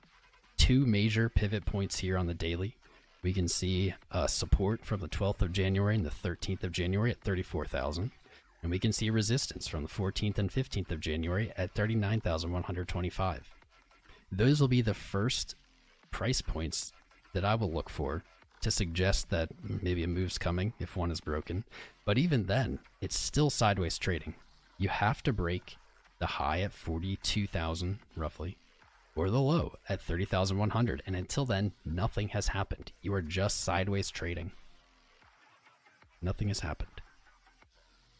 two major pivot points here on the daily. We can see support from the 12th of January and the 13th of January at 34,000. And we can see resistance from the 14th and 15th of January at 39,125. Those will be the first price points that I will look for to suggest that maybe a move's coming if one is broken. But even then, it's still sideways trading. You have to break the high at 42,000 roughly, or the low at 30,100. And until then, nothing has happened. You are just sideways trading. Nothing has happened.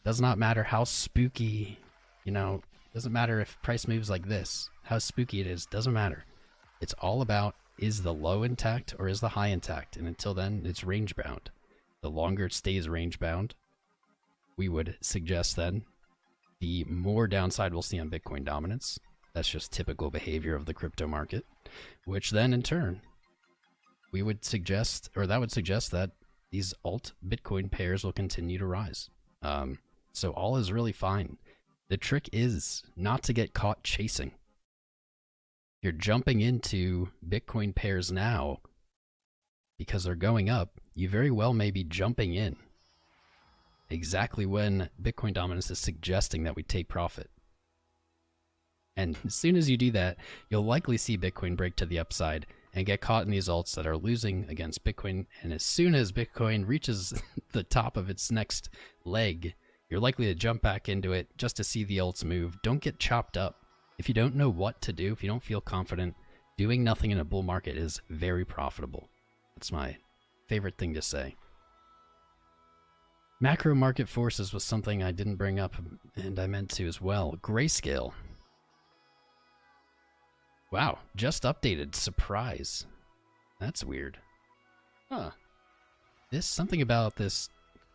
Does not matter how spooky, doesn't matter if price moves like this, how spooky it is, doesn't matter. It's all about, is the low intact or is the high intact? And until then, it's range bound. The longer it stays range bound, we would suggest then the more downside we'll see on Bitcoin dominance. That's just typical behavior of the crypto market, which then in turn, we would suggest, or that would suggest that these alt Bitcoin pairs will continue to rise. So all is really fine. The trick is not to get caught chasing. You're jumping into Bitcoin pairs now because they're going up. You very well may be jumping in exactly when Bitcoin dominance is suggesting that we take profit. And as soon as you do that, you'll likely see Bitcoin break to the upside and get caught in these alts that are losing against Bitcoin. And as soon as Bitcoin reaches the top of its next leg, you're likely to jump back into it just to see the alts move. Don't get chopped up. If you don't know what to do, if you don't feel confident, doing nothing in a bull market is very profitable. That's my favorite thing to say. Macro market forces was something I didn't bring up, and I meant to as well. Grayscale. Wow, just updated. Surprise. That's weird. Huh. Something about this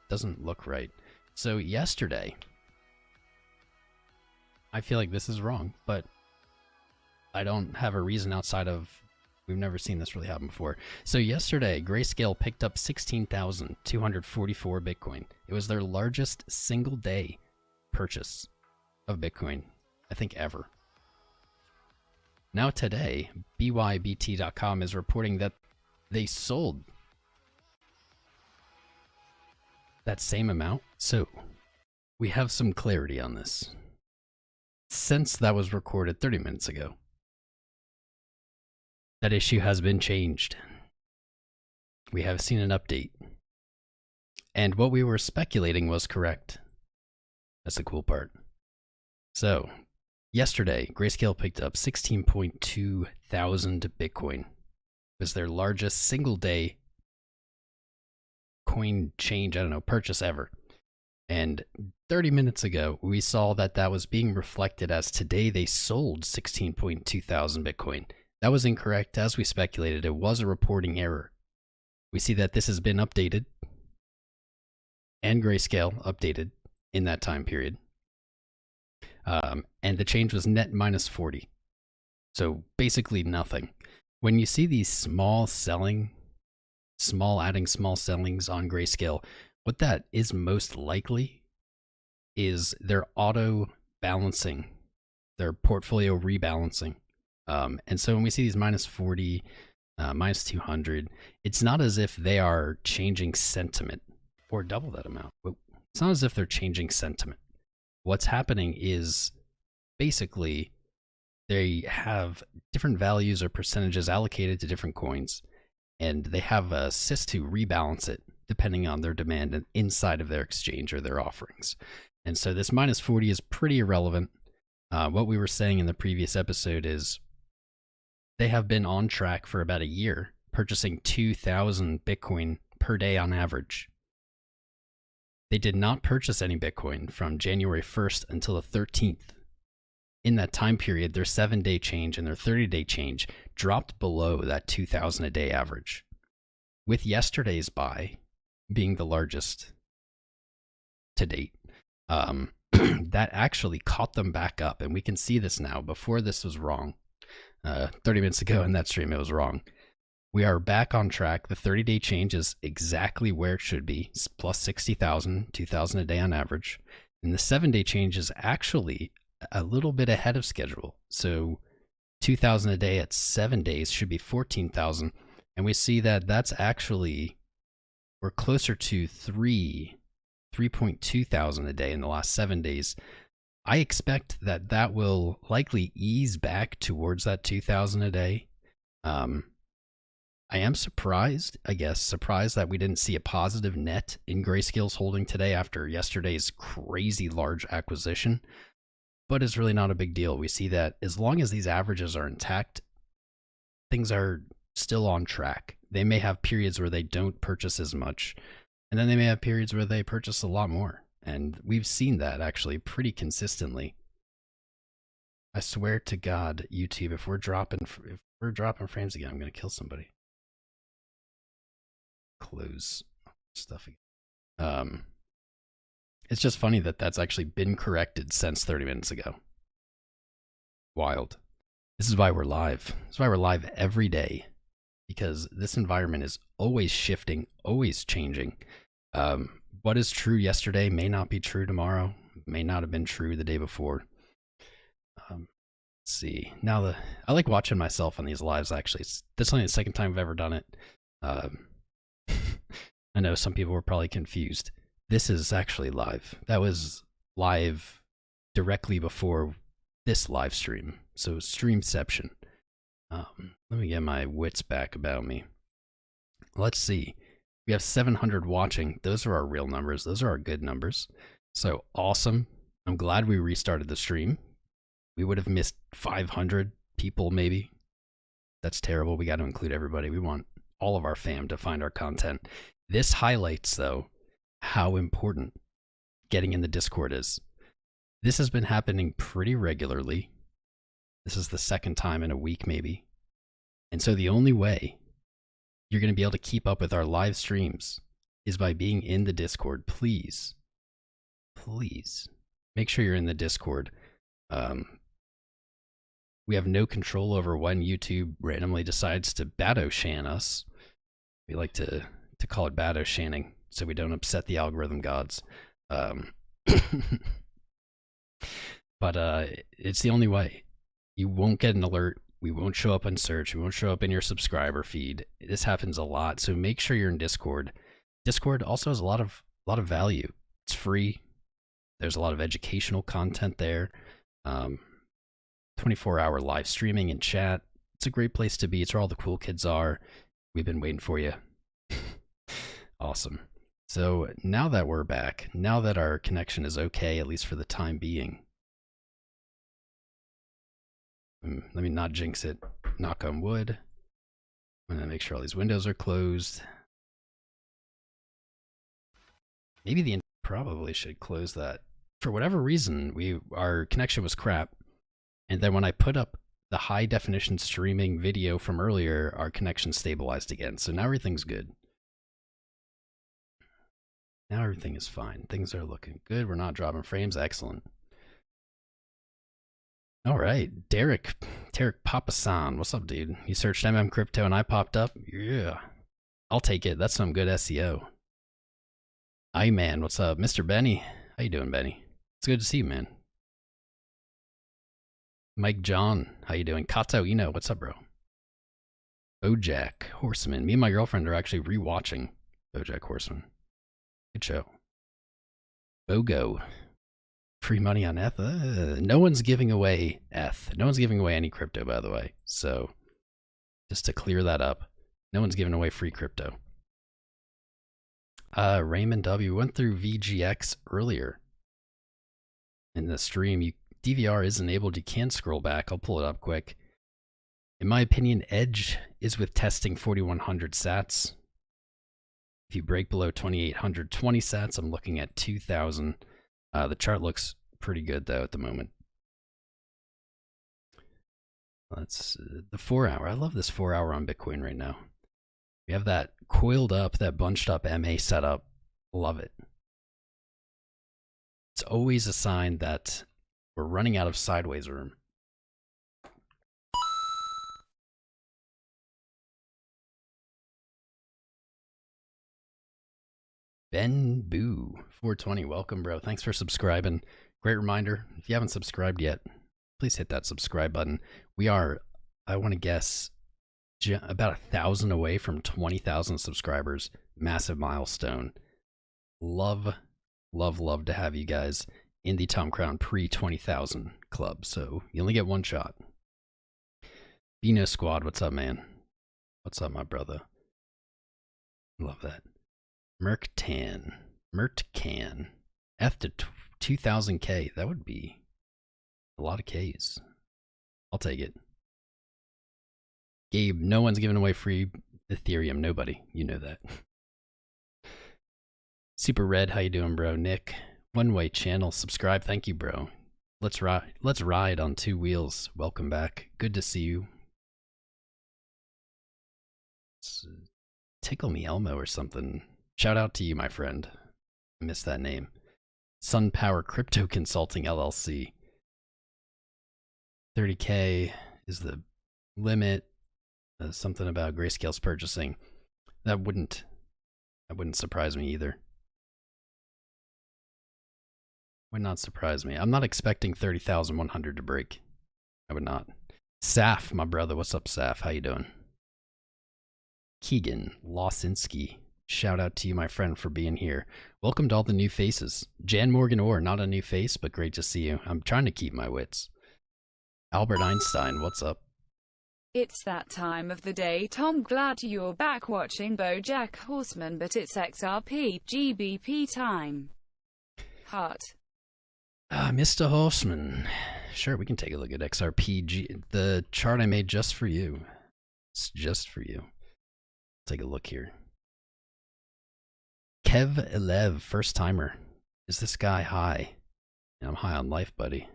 doesn't look right. So yesterday, I feel like this is wrong, but I don't have a reason outside of, we've never seen this really happen before. So yesterday, Grayscale picked up 16,244 Bitcoin. It was their largest single day purchase of Bitcoin, I think ever. Now today, BYBT.com is reporting that they sold that same amount. So we have some clarity on this. Since that was recorded 30 minutes ago, that issue has been changed. We have seen an update. And what we were speculating was correct. That's the cool part. So, yesterday, Grayscale picked up 16.2 thousand Bitcoin. It was their largest single day coin change, purchase ever. And 30 minutes ago, we saw that that was being reflected as today they sold 16.2 thousand Bitcoin. That was incorrect. As we speculated, it was a reporting error. We see that this has been updated and Grayscale updated in that time period. And the change was net minus 40. So basically nothing. When you see these small sellings on Grayscale, what that is most likely is they're auto balancing, their portfolio rebalancing. And so when we see these minus 40, minus 200, it's not as if they are changing sentiment or double that amount. It's not as if they're changing sentiment. What's happening is basically they have different values or percentages allocated to different coins, and they have a sys to rebalance it depending on their demand inside of their exchange or their offerings. And so this minus 40 is pretty irrelevant. What we were saying in the previous episode is they have been on track for about a year, purchasing 2,000 Bitcoin per day on average. They did not purchase any Bitcoin from January 1st until the 13th. In that time period, their 7-day change and their 30-day change dropped below that 2,000 a day average. With yesterday's buy being the largest to date, that actually caught them back up. And we can see this now. Before this was wrong. 30 minutes ago in that stream, it was wrong. We are back on track. The 30-day change is exactly where it should be. It's plus 60,000, 2,000 a day on average. And the 7-day change is actually a little bit ahead of schedule. So 2,000 a day at 7 days should be 14,000. And we see that that's actually, we're closer to 3.2 thousand a day in the last 7 days. I expect that that will likely ease back towards that 2,000 a day. I am surprised that we didn't see a positive net in Grayscale's holding today after yesterday's crazy large acquisition, but it's really not a big deal. We see that as long as these averages are intact, things are still on track. They may have periods where they don't purchase as much, and then they may have periods where they purchase a lot more. And we've seen that actually pretty consistently. I swear to God, YouTube, if we're dropping frames again, I'm going to kill somebody. Close stuff again. It's just funny that that's actually been corrected since 30 minutes ago. Wild. This is why we're live. This is why we're live every day, because this environment is always shifting, always changing. What is true yesterday may not be true tomorrow, may not have been true the day before. Let's see. Now I like watching myself on these lives, actually. That's only the second time I've ever done it. I know some people were probably confused. This is actually live. That was live directly before this live stream. So streamception. Let me get my wits back about me. Let's see. We have 700 watching. Those are our real numbers. Those are our good numbers. So awesome. I'm glad we restarted the stream. We would have missed 500 people maybe. That's terrible. We got to include everybody. We want all of our fam to find our content. This highlights, though, how important getting in the Discord is. This has been happening pretty regularly. This is the second time in a week, maybe. And so the only way you're going to be able to keep up with our live streams is by being in the Discord. Please, please make sure you're in the Discord. We have no control over when YouTube randomly decides to Bato-shan us. We like to call it Bato-shanning so we don't upset the algorithm gods. But it's the only way. You won't get an alert. We won't show up in search. We won't show up in your subscriber feed. This happens a lot, so make sure you're in Discord. Discord also has a lot of value. It's free. There's a lot of educational content there. 24-hour live streaming and chat. It's a great place to be. It's where all the cool kids are. We've been waiting for you. Awesome. So now that we're back, now that our connection is okay, at least for the time being, let me not jinx it. Knock on wood. I'm going to make sure all these windows are closed. Maybe the probably should close that. For whatever reason, our connection was crap. And then when I put up the high definition streaming video from earlier, our connection stabilized again. So now everything's good. Now everything is fine. Things are looking good. We're not dropping frames. Excellent. All right, Tarek Papasan, what's up, dude? You searched Crypto and I popped up? Yeah, I'll take it. That's some good SEO. Aye, man, what's up? Mr. Benny, how you doing, Benny? It's good to see you, man. Mike John, how you doing? Kato Ino, what's up, bro? BoJack Horseman. Me and my girlfriend are actually rewatching BoJack Horseman. Good show. BOGO. Free money on ETH. No one's giving away ETH. No one's giving away any crypto, by the way. So, just to clear that up, no one's giving away free crypto. Raymond W. went through VGX earlier in the stream. DVR is enabled. You can scroll back. I'll pull it up quick. In my opinion, edge is with testing 4100 sats. If you break below 2820 sats, I'm looking at 2000. The chart looks pretty good though at the moment. That's the 4 hour. I love this 4 hour on Bitcoin right now. We have that coiled up, that bunched up MA setup. Love it. It's always a sign that we're running out of sideways room. Ben Boo 420, welcome, bro. Thanks for subscribing. Great reminder, if you haven't subscribed yet, please hit that subscribe button. We are, I want to guess, about 1,000 away from 20,000 subscribers. Massive milestone. Love, love, love to have you guys in the Tom Crown pre-20,000 club. So you only get one shot. Bino Squad, what's up, man? What's up, my brother? Love that. Merktan. F to 2000K. That would be a lot of Ks. I'll take it. Gabe, no one's giving away free Ethereum. Nobody. You know that. Super Red, how you doing, bro? Nick, One Way Channel, subscribe. Thank you, bro. Let's ride on two wheels. Welcome back. Good to see you. Tickle Me Elmo or something. Shout out to you, my friend. I missed that name. Sun Power Crypto Consulting LLC. 30K is the limit. Something about Grayscale's purchasing. That wouldn't surprise me either. Would not surprise me. I'm not expecting 30,100 to break. I would not. Saf, my brother. What's up, Saf? How you doing? Keegan Lawsinski. Shout out to you, my friend, for being here. Welcome to all the new faces. Jan Morgan Orr, not a new face, but great to see you. I'm trying to keep my wits. Albert Einstein, what's up? It's that time of the day, Tom. Glad you're back watching BoJack Horseman, but it's XRP, GBP time. Heart. Mr. Horseman. Sure, we can take a look at XRP. The chart I made just for you. It's just for you. Take a look here. Kev Elev, first timer. Is this guy high? I'm high on life, buddy.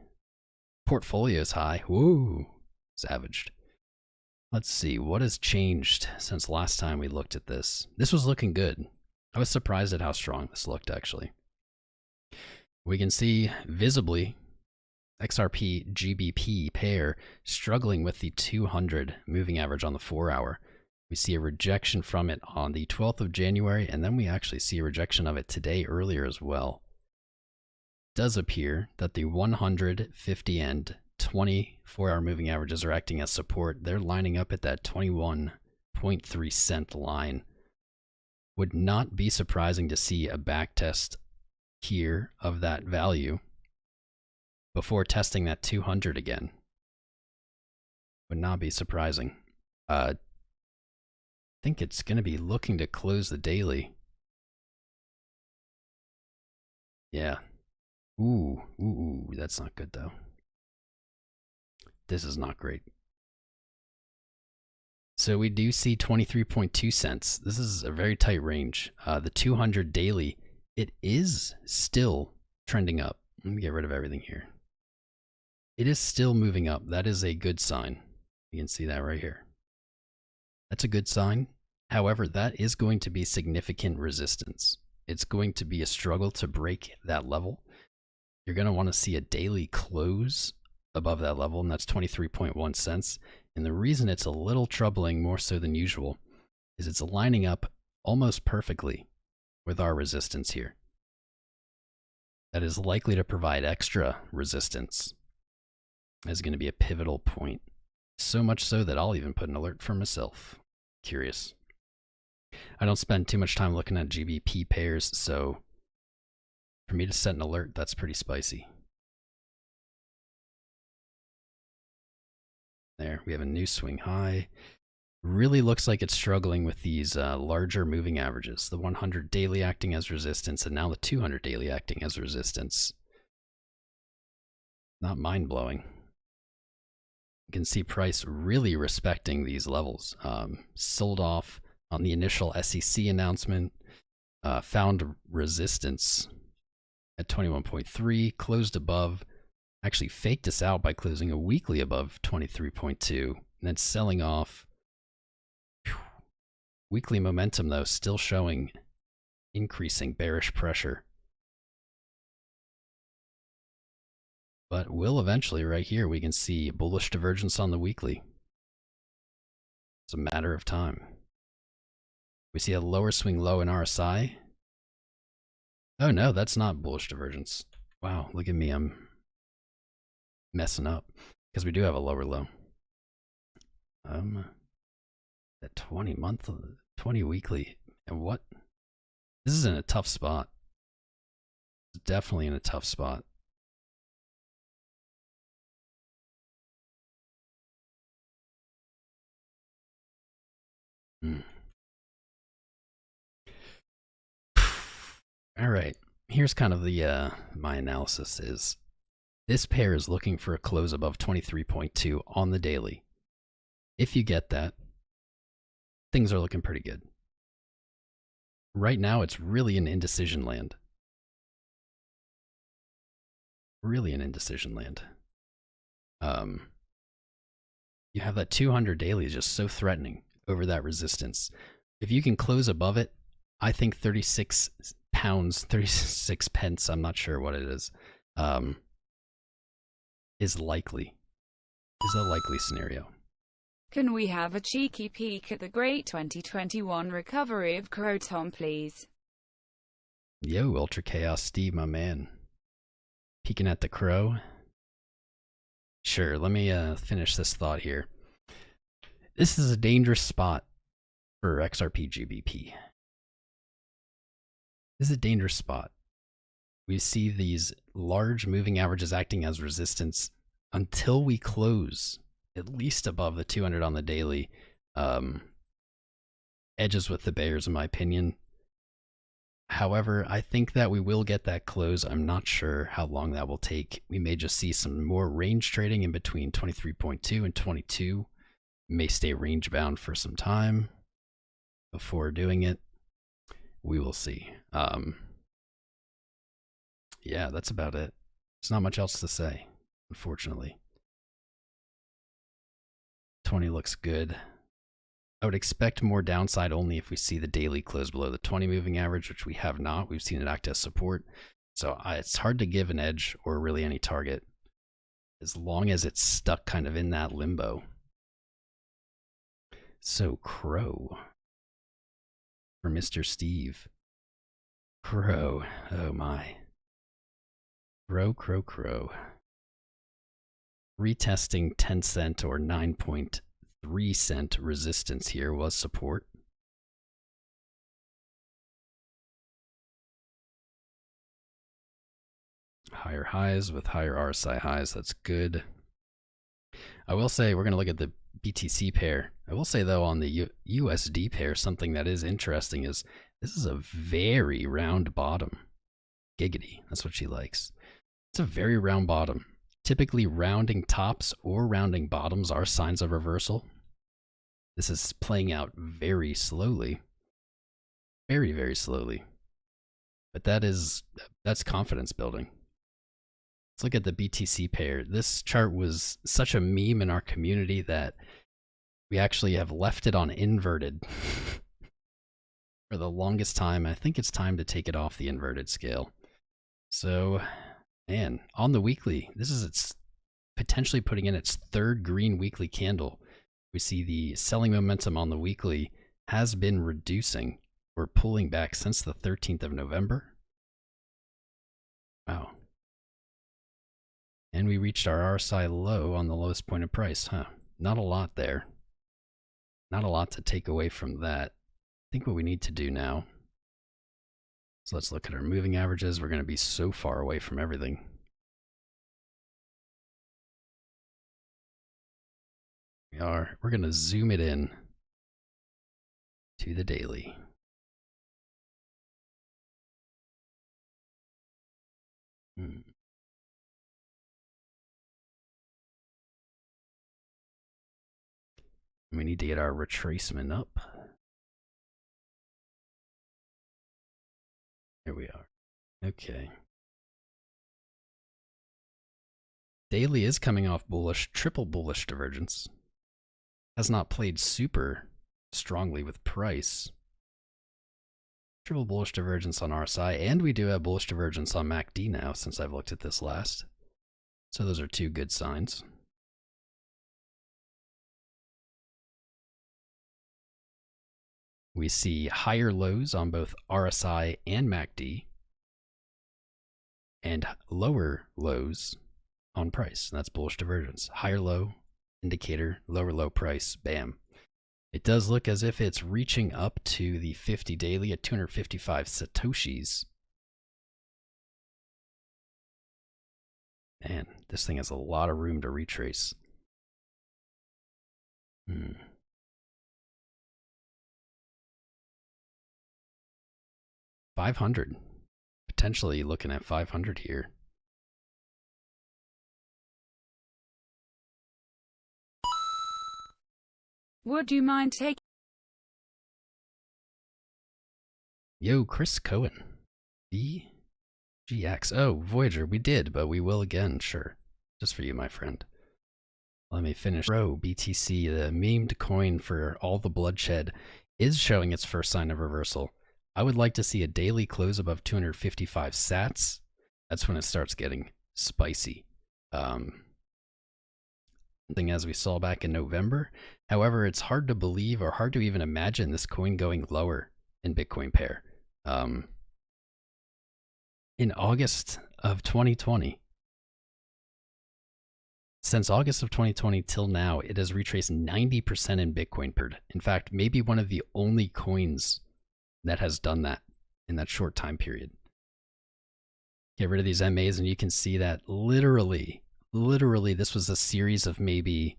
Portfolio's high. Woo. Savaged. Let's see, what has changed since last time we looked at this? This was looking good. I was surprised at how strong this looked, actually. We can see visibly XRP GBP pair struggling with the 200 moving average on the 4 hour. We see a rejection from it on the 12th of January, and then we actually see a rejection of it today earlier as well. It does appear that the 100, 50, and 24-hour moving averages are acting as support. They're lining up at that 21.3 cent line. Would not be surprising to see a back test here of that value before testing that 200 again. Would not be surprising. I think it's going to be looking to close the daily. Yeah. Ooh, that's not good though. This is not great. So we do see 23.2 cents. This is a very tight range. The 200 daily, it is still trending up. Let me get rid of everything here. It is still moving up. That is a good sign. You can see that right here. That's a good sign. However, that is going to be significant resistance. It's going to be a struggle to break that level. You're going to want to see a daily close above that level, and that's 23.1 cents. And the reason it's a little troubling, more so than usual, is it's lining up almost perfectly with our resistance here. That is likely to provide extra resistance is going to be a pivotal point. So much so that I'll even put an alert for myself. Curious. I don't spend too much time looking at GBP pairs, so for me to set an alert, that's pretty spicy. There, we have a new swing high. Really looks like it's struggling with these larger moving averages. The 100 daily acting as resistance, and now the 200 daily acting as resistance. Not mind-blowing. You can see price really respecting these levels. Sold off on the initial SEC announcement, found resistance at 21.3, closed above, actually faked us out by closing a weekly above 23.2, and then selling off. Weekly momentum, though, still showing increasing bearish pressure. But will eventually, right here, we can see bullish divergence on the weekly. It's a matter of time. We see a lower swing low in RSI. Oh no, that's not bullish divergence. Wow, look at me, I'm messing up. Because we do have a lower low. That 20 monthly, 20 weekly, and what? This is in a tough spot. It's definitely in a tough spot. All right, here's kind of the my analysis is this pair is looking for a close above 23.2 on the daily. If you get that, things are looking pretty good. Right now, it's really an indecision land. Really an indecision land. You have that 200 daily is just so threatening over that resistance. If you can close above it, I think 36 pounds, 36 pence, I'm not sure what it is likely. Is a likely scenario. Can we have a cheeky peek at the great 2021 recovery of Croton, please? Yo, Ultra Chaos Steve, my man. Peeking at the crow. Sure, let me finish this thought here. This is a dangerous spot for XRP GBP. This is a dangerous spot. We see these large moving averages acting as resistance until we close at least above the 200 on the daily. Edges with the bears, in my opinion. However, I think that we will get that close. I'm not sure how long that will take. We may just see some more range trading in between 23.2 and 22. We may stay range bound for some time before doing it. We will see. Yeah, that's about it. There's not much else to say, unfortunately. 20 looks good. I would expect more downside only if we see the daily close below the 20 moving average, which we have not. We've seen it act as support. So it's hard to give an edge or really any target as long as it's stuck kind of in that limbo. So Crow for Mr. Steve. Crow. Oh my. Crow. Retesting 10 cent or 9.3 cent resistance here was support. Higher highs with higher RSI highs. That's good. I will say we're going to look at the BTC pair. I will say though on the USD pair, something that is interesting is this is a very round bottom. Giggity. That's what she likes. It's a very round bottom. Typically rounding tops or rounding bottoms are signs of reversal. This is playing out very slowly. Very, very slowly. But that's confidence building. Let's look at the BTC pair. This chart was such a meme in our community that we actually have left it on inverted for the longest time. I think it's time to take it off the inverted scale. So, man, on the weekly, this is its potentially putting in its third green weekly candle. We see the selling momentum on the weekly has been reducing or pulling back since the 13th of November. Wow. And we reached our RSI low on the lowest point of price, huh? Not a lot there. Not a lot to take away from that. I think what we need to do now, so let's look at our moving averages. We're going to be so far away from everything. We're going to zoom it in to the daily. We need to get our retracement up. There we are. Okay. Daily is coming off bullish, triple bullish divergence. Has not played super strongly with price. Triple bullish divergence on RSI, and we do have bullish divergence on MACD now since I've looked at this last. So those are two good signs. We see higher lows on both RSI and MACD, and lower lows on price. And that's bullish divergence. Higher low indicator, lower low price, bam. It does look as if it's reaching up to the 50 daily at 255 Satoshis. Man, this thing has a lot of room to retrace. 500. Potentially looking at 500 here. Would you mind taking... Yo, Chris Cohen. VGX. Oh, Voyager, we did, but we will again, sure. Just for you, my friend. Let me finish. Bro, BTC, the memed coin for all the bloodshed, is showing its first sign of reversal. I would like to see a daily close above 255 sats. That's when it starts getting spicy. Something as we saw back in November. However, it's hard to believe or hard to even imagine this coin going lower in Bitcoin pair. In August of 2020, since August of 2020 till now, it has retraced 90% in Bitcoin paired. In fact, maybe one of the only coins that has done that in that short time period. Get rid of these MAs and you can see that literally this was a series of maybe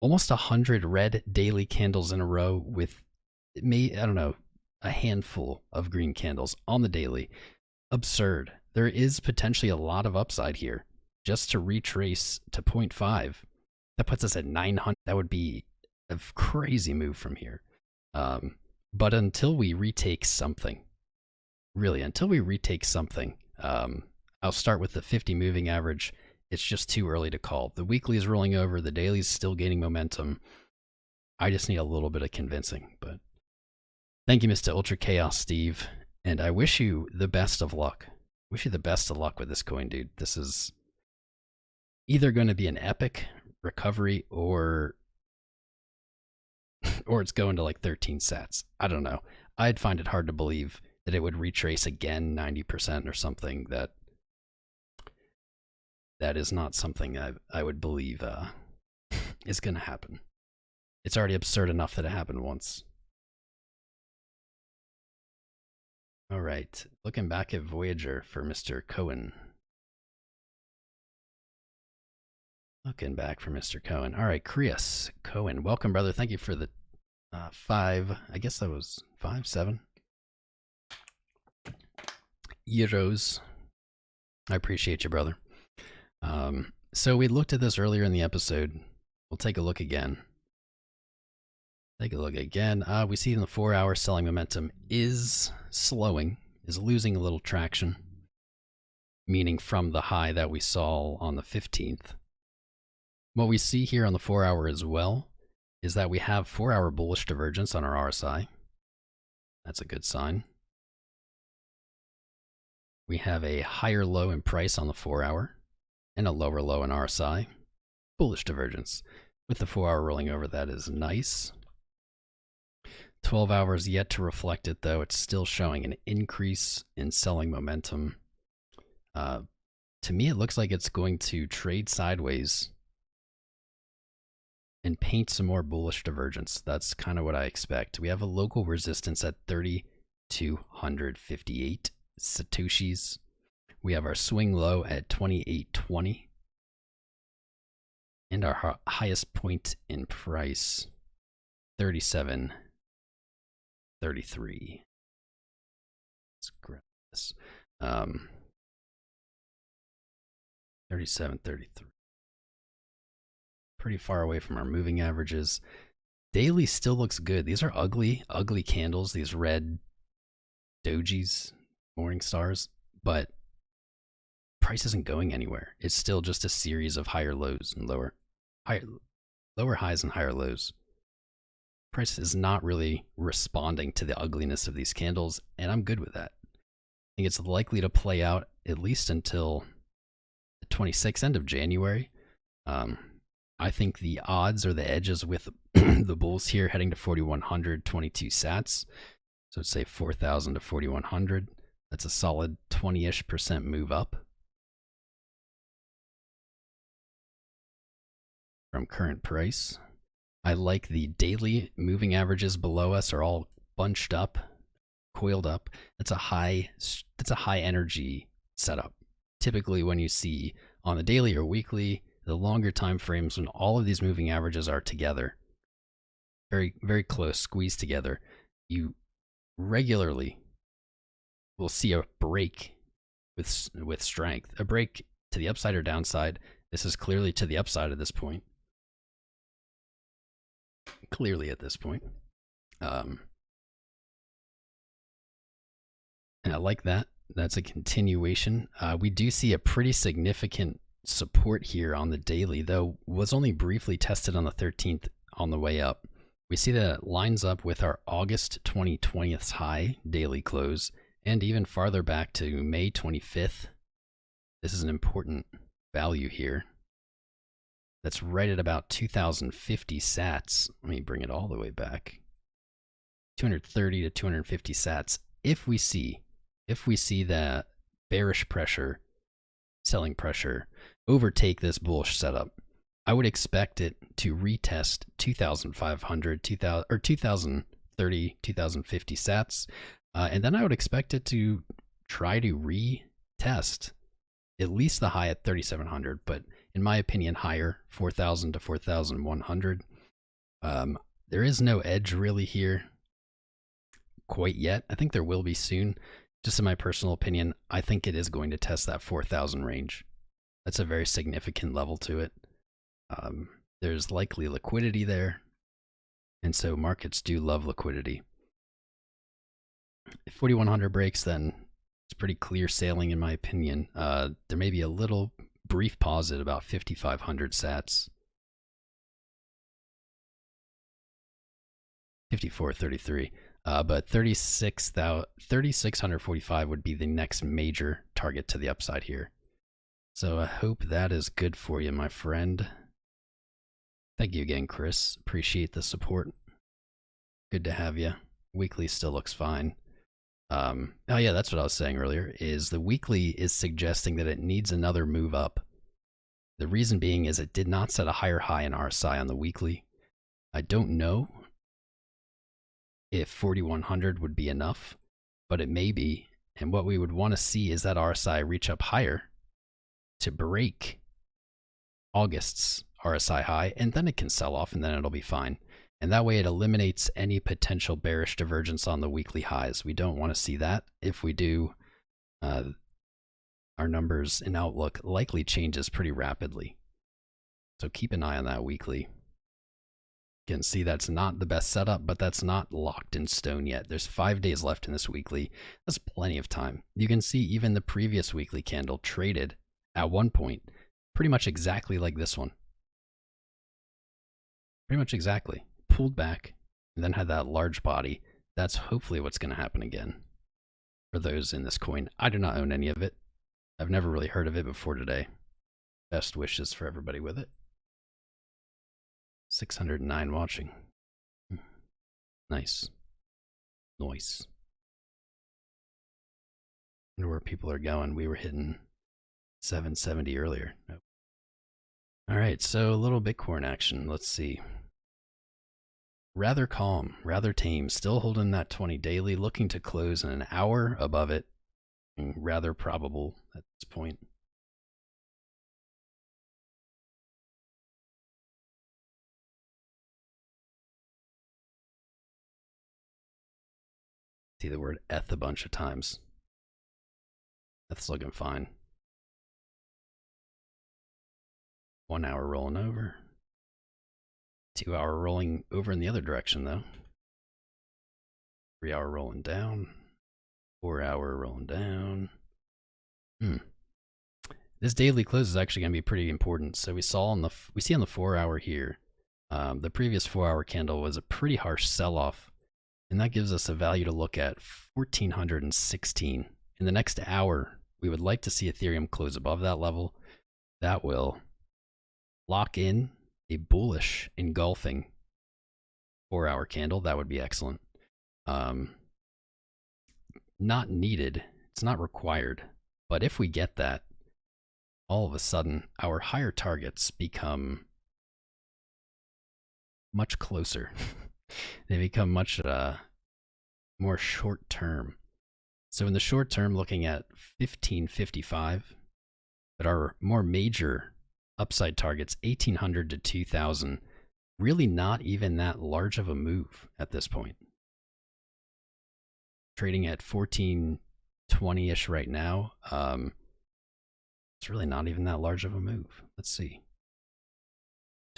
almost 100 red daily candles in a row with, I don't know, a handful of green candles on the daily. Absurd. There is potentially a lot of upside here just to retrace to 0.5. That puts us at 900. That would be a crazy move from here. But until we retake something, really, until we retake something, I'll start with the 50 moving average. It's just too early to call. The weekly is rolling over. The daily is still gaining momentum. I just need a little bit of convincing. But thank you, Mr. Ultra Chaos Steve. And I wish you the best of luck. Wish you the best of luck with this coin, dude. This is either going to be an epic recovery or it's going to like 13 sats. I don't know. I'd find it hard to believe that it would retrace again 90% or something. That is not something I would believe is going to happen. It's already absurd enough that it happened once. All right, looking back at Voyager for Mr. Cohen. Looking back for Mr. Cohen. All right, Chris Cohen, welcome, brother. Thank you for the 5, I guess that was 7 euros. I appreciate you, brother. So we looked at this earlier in the episode. We'll take a look again. Take a look again. We see in the 4-hour selling momentum is slowing, is losing a little traction, meaning from the high that we saw on the 15th. What we see here on the 4-hour as well is that we have 4-hour bullish divergence on our RSI. That's a good sign. We have a higher low in price on the 4-hour and a lower low in RSI. Bullish divergence. With the 4-hour rolling over, that is nice. 12 hours yet to reflect it, though. It's still showing an increase in selling momentum. to me, it looks like it's going to trade sideways and paint some more bullish divergence. That's kind of what I expect. We have a local resistance at 3,258 Satoshis. We have our swing low at 2820. And our highest point in price, 37.33. Let's grab this. 37.33. Pretty far away from our moving averages. Daily still looks good. These are ugly, ugly candles, these red dojis, morning stars, but price isn't going anywhere. It's still just a series of higher lows and lower highs and higher lows. Price is not really responding to the ugliness of these candles, and I'm good with that. I think it's likely to play out at least until the 26th, end of January. I think the odds or the edges with the bulls here heading to 4,100, 22 sats. So let's say 4,000 to 4,100. That's a solid 20-ish% move up from current price. I like the daily moving averages below us are all bunched up, coiled up. That's a high energy setup. Typically when you see on the daily or weekly, the longer time frames when all of these moving averages are together, very, very close, squeezed together, you regularly will see a break with strength, a break to the upside or downside. This is clearly to the upside at this point. Clearly at this point. And I like that. That's a continuation. We do see a pretty significant support here on the daily, though was only briefly tested on the 13th on the way up. We see that it lines up with our August 2020's high daily close, and even farther back to May 25th. This is an important value here. That's right at about 2,050 sats. Let me bring it all the way back. 230 to 250 sats. If we see that bearish pressure, selling pressure, overtake this bullish setup, I would expect it to retest 2,500, 2,030, 2,050 sats. And then I would expect it to try to retest at least the high at 3,700, but in my opinion, higher, 4,000 to 4,100. There is no edge really here quite yet. I think there will be soon. Just in my personal opinion, I think it is going to test that 4,000 range. That's a very significant level to it. There's likely liquidity there, and so markets do love liquidity. If 4,100 breaks, then it's pretty clear sailing in my opinion. There may be a little brief pause at about 5,500 sats. 54.33. But 3,645 would be the next major target to the upside here. So I hope that is good for you, my friend. Thank you again, Chris. Appreciate the support. Good to have you. Weekly still looks fine. Oh yeah, that's what I was saying earlier, is the weekly is suggesting that it needs another move up. The reason being is it did not set a higher high in RSI on the weekly. I don't know if 4,100 would be enough, but it may be. And what we would want to see is that RSI reach up higher to break August's RSI high, and then it can sell off and then it'll be fine. And that way it eliminates any potential bearish divergence on the weekly highs. We don't want to see that. If we do, our numbers in Outlook likely changes pretty rapidly. So keep an eye on that weekly. You can see that's not the best setup, but that's not locked in stone yet. There's 5 days left in this weekly. That's plenty of time. You can see even the previous weekly candle traded at one point pretty much exactly like this one. Pretty much exactly. Pulled back and then had that large body. That's hopefully what's going to happen again for those in this coin. I do not own any of it. I've never really heard of it before today. Best wishes for everybody with it. 609 watching. Nice. Nice. I wonder where people are going. We were hitting 770 earlier. Nope. All right, so a little Bitcoin action. Let's see. Rather calm, rather tame, still holding that 20 daily, looking to close in an hour above it. Rather probable at this point. See the word ETH a bunch of times. ETH's looking fine. 1 hour rolling over. 2 hour rolling over in the other direction though. 3 hour rolling down. 4 hour rolling down. This daily close is actually going to be pretty important. So we see on the 4 hour here, the previous 4 hour candle was a pretty harsh sell-off, and that gives us a value to look at 1416. In the next hour, we would like to see Ethereum close above that level. That will lock in a bullish engulfing 4 hour candle. That would be excellent. Not needed. It's not required. But if we get that, all of a sudden, our higher targets become much closer. They become much more short term. So in the short term, looking at 1555, but our more major upside targets, 1800 to 2000, really not even that large of a move at this point. Trading at 1420-ish right now. It's really not even that large of a move. Let's see.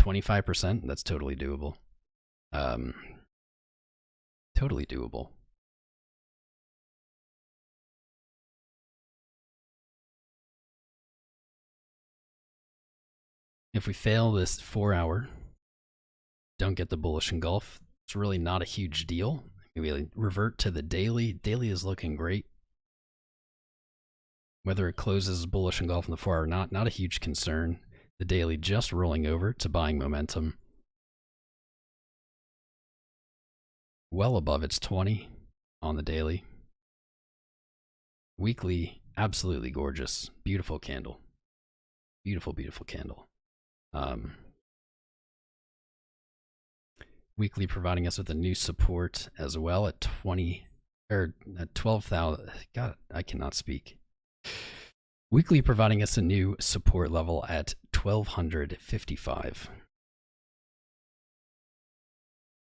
25%, that's totally doable. Totally doable. If we fail this 4 hour, don't get the bullish engulf, it's really not a huge deal. We revert to the daily. Daily is looking great. Whether it closes bullish engulf in the 4 hour or not a huge concern. The daily just rolling over to buying momentum. Well above its 20 on the daily. Weekly, absolutely gorgeous. Beautiful candle. Beautiful, beautiful candle. Weekly providing us with a new support as well at 20 or at 12,000. God, I cannot speak. Weekly providing us a new support level at 1255.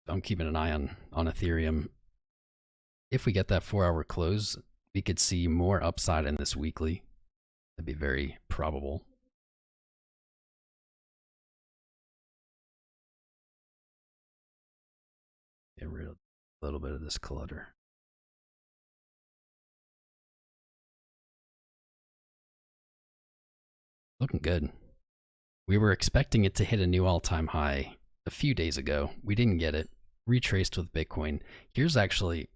I'm keeping an eye on Ethereum. If we get that 4 hour close, we could see more upside in this weekly. That'd be very probable. Get rid of a little bit of this clutter. Looking good. We were expecting it to hit a new all-time high a few days ago. We didn't get it. Retraced with Bitcoin. Here's actually,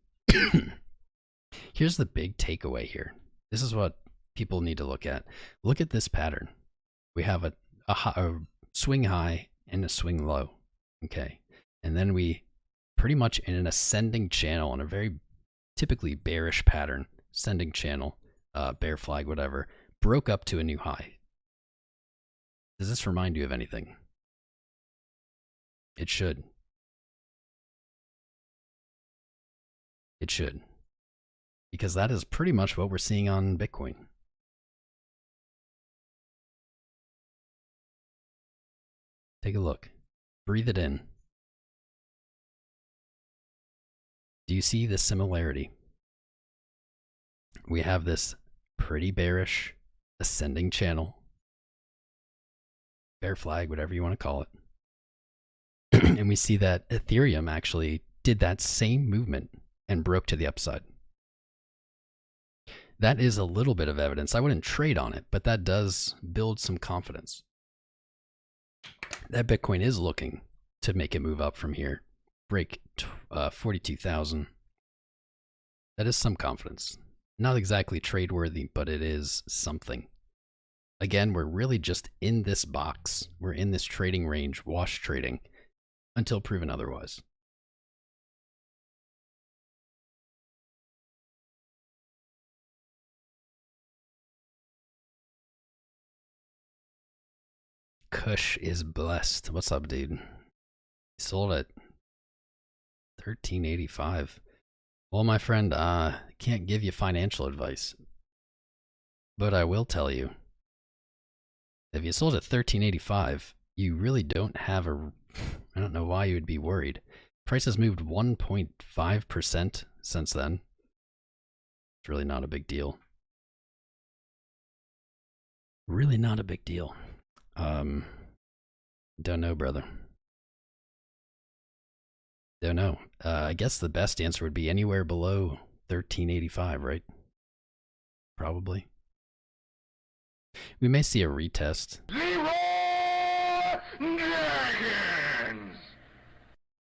here's the big takeaway here. This is what people need to look at. Look at this pattern. We have a swing high and a swing low. Okay. And then we pretty much in an ascending channel in a very typically bearish pattern, ascending channel, bear flag, whatever, broke up to a new high. Does this remind you of anything? It should. It should. Because that is pretty much what we're seeing on Bitcoin. Take a look. Breathe it in. Do you see the similarity? We have this pretty bearish ascending channel. Bear flag, whatever you want to call it. And we see that Ethereum actually did that same movement and broke to the upside. That is a little bit of evidence. I wouldn't trade on it, but that does build some confidence. That Bitcoin is looking to make it move up from here. Break 42,000. That is some confidence. Not exactly trade worthy, but it is something. Again, we're really just in this box. We're in this trading range, wash trading, until proven otherwise. Kush is blessed. What's up, dude? He sold at 1385. Well, my friend, can't give you financial advice, but I will tell you, if you sold at 1385, you really don't have a, I don't know why you would be worried. Price has moved 1.5% since then. It's really not a big deal. Really not a big deal. Don't know, brother. Don't know. I guess the best answer would be anywhere below 1385, right? Probably. We may see a retest.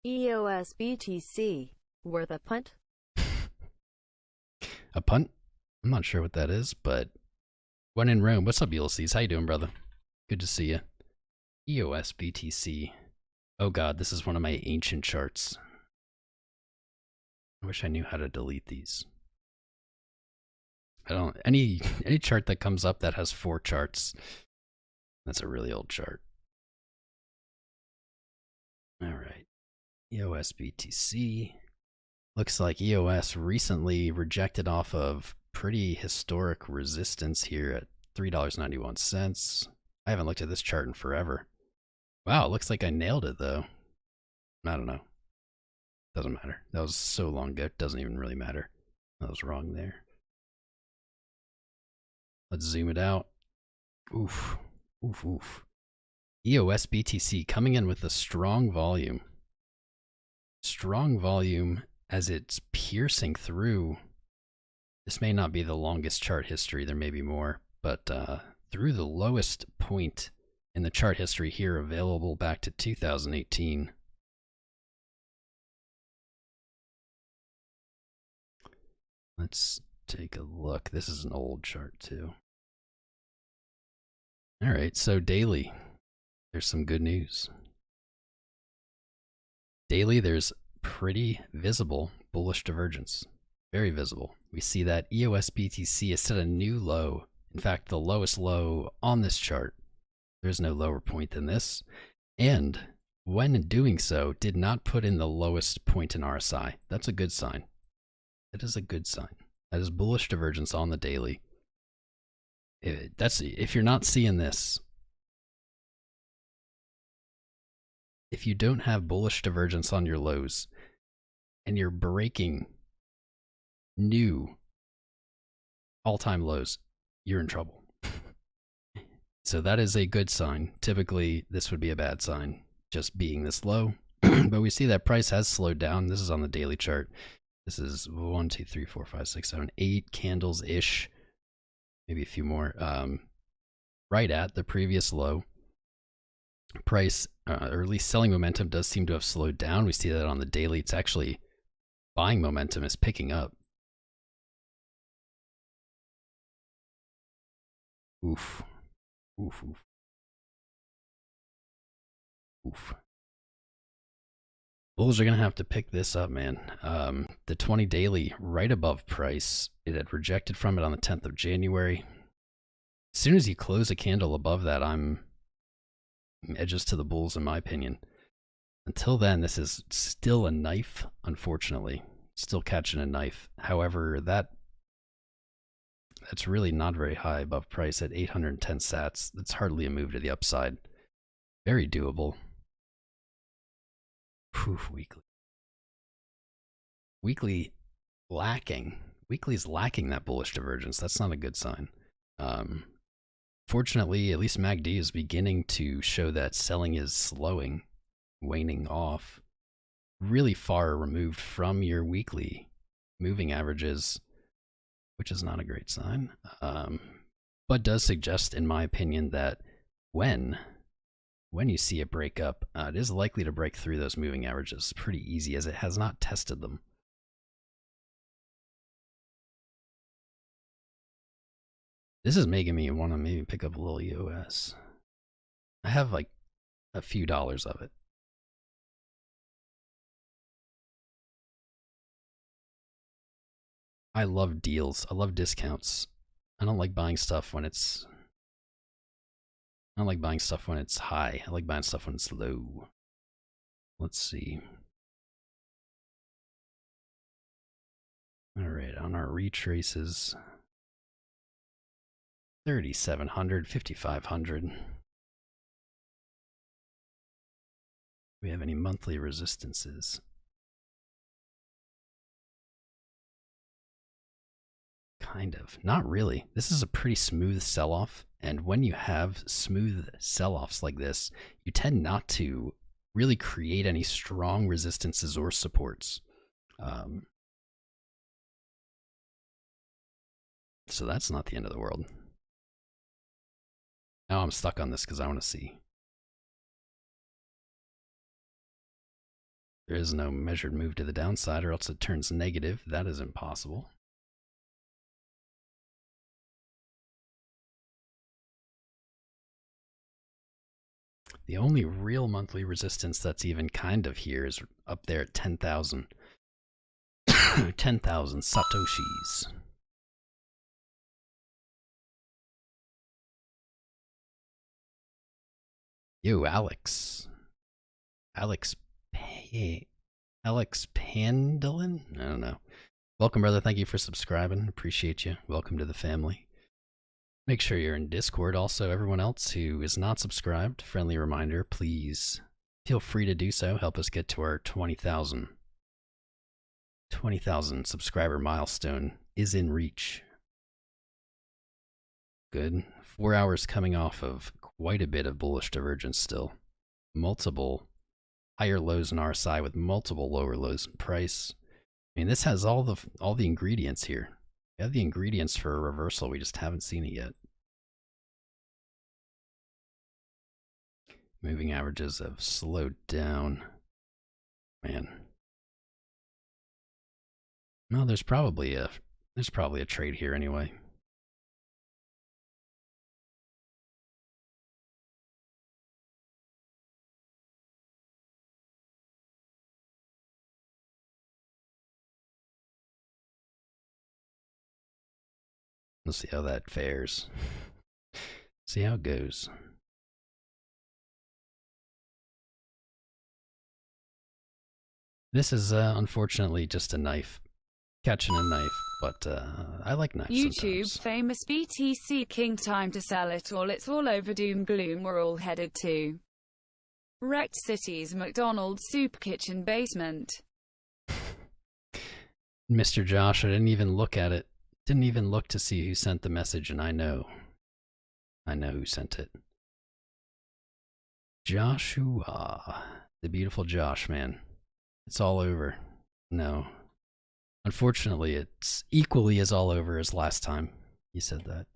EOS BTC. Worth a punt? A punt? I'm not sure what that is, but when in Rome. What's up, Ulysses? How you doing, brother? Good to see you. EOS BTC. Oh god, this is one of my ancient charts. I wish I knew how to delete these. I don't, any chart that comes up that has 4 charts, that's a really old chart. All right, EOS BTC. Looks like EOS recently rejected off of pretty historic resistance here at $3.91. I haven't looked at this chart in forever. Wow, it looks like I nailed it though. I don't know. Doesn't matter. That was so long ago, it doesn't even really matter. I was wrong there. Let's zoom it out. Oof. Oof, oof. EOS BTC coming in with a strong volume. Strong volume as it's piercing through. This may not be the longest chart history, there may be more, but through the lowest point in the chart history here available back to 2018. Let's take a look. This is an old chart too. All right, so daily, there's some good news. Daily, there's pretty visible bullish divergence. Very visible. We see that EOS BTC has set a new low. In fact, the lowest low on this chart. There's no lower point than this. And when doing so, did not put in the lowest point in RSI. That's a good sign. That is a good sign. That is bullish divergence on the daily. If you're not seeing this, if you don't have bullish divergence on your lows and you're breaking new all-time lows, you're in trouble. So that is a good sign. Typically, this would be a bad sign, just being this low. But we see that price has slowed down. This is on the daily chart. This is 1, 2, 3, 4, 5, 6, 7, 8 candles-ish. Maybe a few more. Right at the previous low. Price, or at least selling momentum, does seem to have slowed down. We see that on the daily. It's actually buying momentum is picking up. Oof. Oof, oof. Oof. Bulls are going to have to pick this up, man. The 20 daily right above price. It had rejected from it on the 10th of January. As soon as you close a candle above that, I'm edges to the bulls, in my opinion. Until then, this is still a knife, unfortunately. Still catching a knife. However, that's really not very high above price at 810 sats. That's hardly a move to the upside. Very doable. Poof, weekly. Weekly lacking. Weekly's lacking that bullish divergence. That's not a good sign. Fortunately, at least MACD is beginning to show that selling is slowing, waning off, really far removed from your weekly moving averages, which is not a great sign, but does suggest, in my opinion, that when you see it break up, it is likely to break through those moving averages pretty easy, as it has not tested them. This is making me want to maybe pick up a little EOS. I have like a few dollars of it. I love deals. I love discounts. I don't like buying stuff when it's I don't like buying stuff when it's high. I like buying stuff when it's low. Let's see. All right, on our retraces, 3,700, 5,500. Do we have any monthly resistances? Kind of. Not really. This is a pretty smooth sell-off, and when you have smooth sell-offs like this, you tend not to really create any strong resistances or supports. So that's not the end of the world. Now I'm stuck on this because I want to see. There is no measured move to the downside, or else it turns negative. That is impossible. The only real monthly resistance that's even kind of here is up there at 10,000. 10,000 satoshis. Yo, Alex. Alex Pandolin? I don't know. Welcome, brother. Thank you for subscribing. Appreciate you. Welcome to the family. Make sure you're in Discord. Also, everyone else who is not subscribed, friendly reminder, please feel free to do so. Help us get to our 20,000 subscriber milestone is in reach. Good. 4 hours coming off of quite a bit of bullish divergence still. Multiple higher lows in RSI with multiple lower lows in price. I mean, this has all the ingredients here. We have the ingredients for a reversal. We just haven't seen it yet. Moving averages have slowed down. Man. No, there's probably a trade here anyway. Let's see how that fares. See how it goes. This is unfortunately just a knife. Catching a knife, but I like knives YouTube sometimes. famous BTC king, time to sell it all. It's all over, doom gloom, we're all headed to wrecked cities, McDonald's soup kitchen basement. Mr. Josh, I didn't even look at it. Didn't even look to see who sent the message, and I know who sent it. Joshua, the beautiful Josh, man. It's all over. No. Unfortunately, it's equally as all over as last time you said that.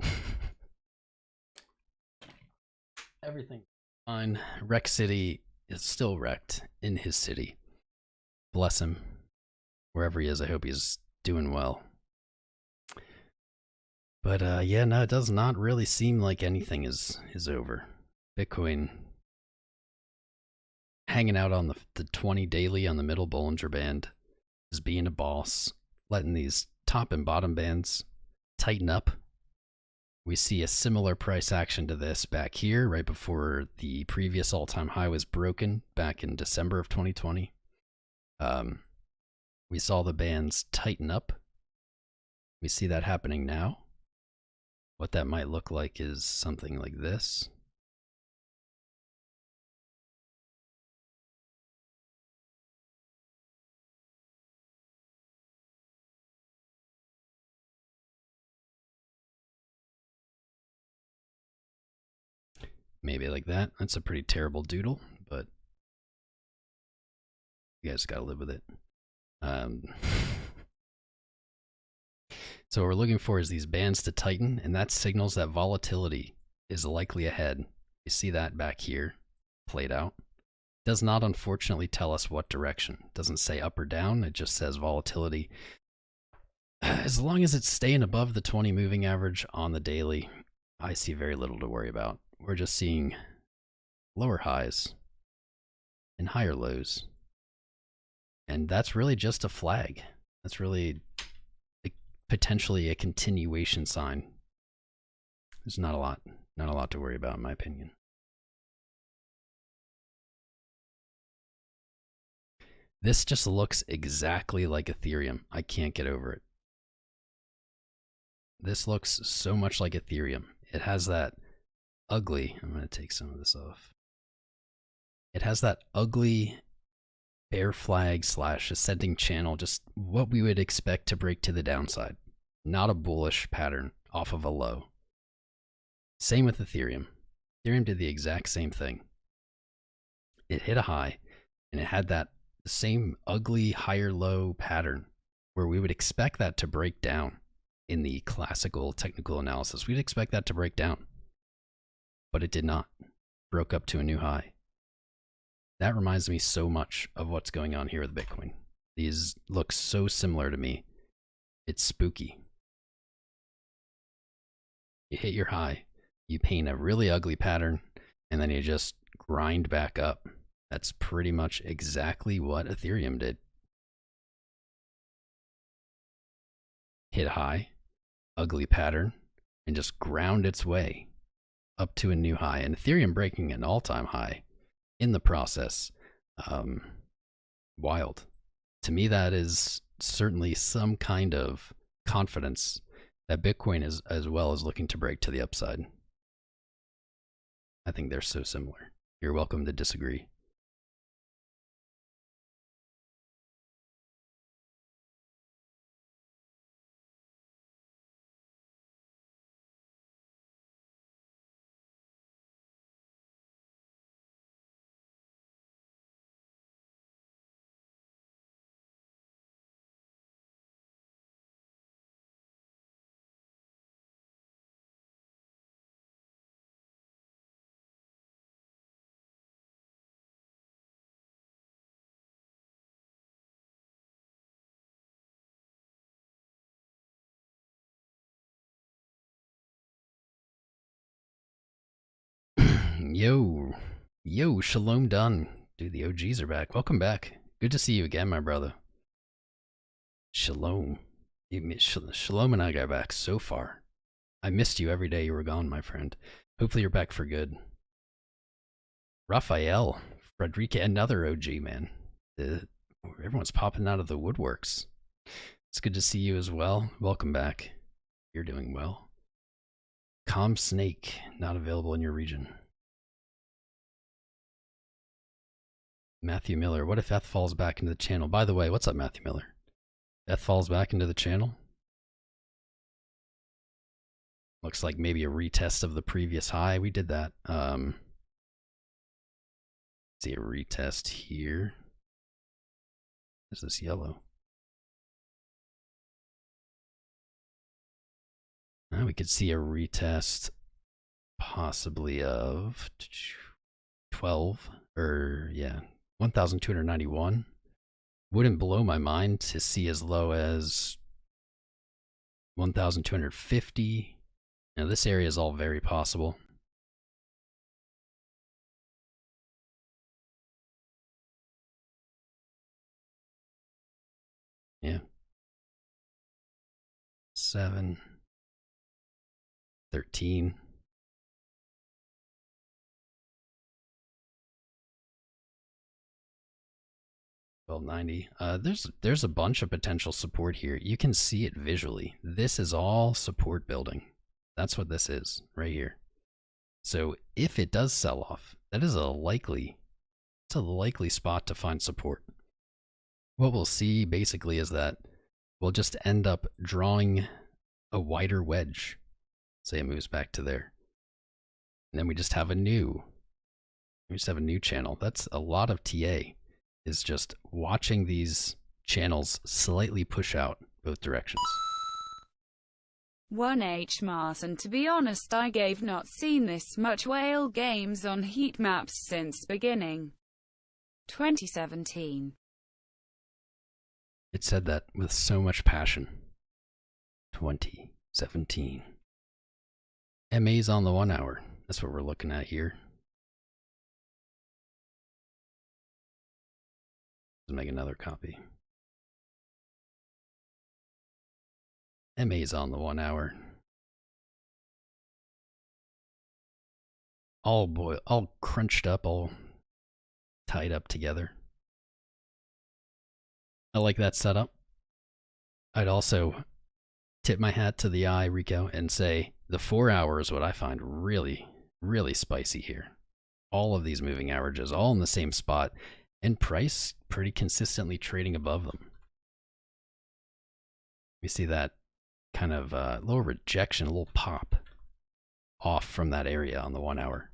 Everything fine. Wreck City is still wrecked in his city. Bless him. Wherever he is, I hope he's doing well. But yeah, no, it does not really seem like anything is over. Bitcoin hanging out on the 20 daily on the middle Bollinger Band, is being a boss, letting these top and bottom bands tighten up. We see a similar price action to this back here right before the previous all-time high was broken back in December of 2020. We saw the bands tighten up. We see that happening now. What that might look like is something like this. Maybe like that. That's a pretty terrible doodle, but you guys gotta live with it. So what we're looking for is these bands to tighten, and that signals that volatility is likely ahead. You see that back here played out. Does not unfortunately tell us what direction. It doesn't say up or down, it just says volatility. As long as it's staying above the 20 moving average on the daily, I see very little to worry about. We're just seeing lower highs and higher lows. And that's really just a flag. That's really potentially a continuation sign. There's not a lot to worry about in my opinion. This just looks exactly like Ethereum. I can't get over it. This looks so much like Ethereum. It has that ugly, I'm going to take some of this off. It has that ugly bear flag / ascending channel, just what we would expect to break to the downside. Not a bullish pattern off of a low. Same with Ethereum. Ethereum did the exact same thing. It hit a high, and it had that same ugly higher low pattern where we would expect that to break down in the classical technical analysis. We'd expect that to break down, but it did not. Broke up to a new high. That reminds me so much of what's going on here with Bitcoin. These look so similar to me. It's spooky. You hit your high, you paint a really ugly pattern, and then you just grind back up. That's pretty much exactly what Ethereum did. Hit high, ugly pattern, and just ground its way up to a new high. And Ethereum breaking an all-time high in the process. Wild. To me, that is certainly some kind of confidence that Bitcoin is as well as looking to break to the upside. I think they're so similar. You're welcome to disagree. Yo, Shalom Dunn. Dude, the OGs are back. Welcome back. Good to see you again, my brother. Shalom. Shalom and I got back so far. I missed you every day you were gone, my friend. Hopefully you're back for good. Raphael, Frederica, another OG, man. Everyone's popping out of the woodworks. It's good to see you as well. Welcome back. You're doing well. Calm Snake, not available in your region. Matthew Miller, what if ETH falls back into the channel? By the way, what's up, Matthew Miller? ETH falls back into the channel? Looks like maybe a retest of the previous high. We did that. See a retest here. Is this yellow? We could see a retest possibly of 12 or yeah, 1,291. Wouldn't blow my mind to see as low as 1,250. Now this area is all very possible. Yeah. 7, 13. There's a bunch of potential support here. You can see it visually. This is all support building. That's what this is right here. So if it does sell off, that is a likely spot to find support. What we'll see basically is that we'll just end up drawing a wider wedge. Say it moves back to there. And then we just have a new channel. That's a lot of TA, is just watching these channels slightly push out both directions. 1H Martin, to be honest, I gave not seen this much whale games on heat maps since beginning 2017. It said that with so much passion. 2017. MA's on the 1 hour. That's what we're looking at here. Let's make another copy. MA's on the 1 hour. All crunched up, all tied up together. I like that setup. I'd also tip my hat to the eye, Rico, and say the 4 hour is what I find really, really spicy here. All of these moving averages, all in the same spot, and price pretty consistently trading above them. We see that kind of little rejection, a little pop off from that area on the 1 hour.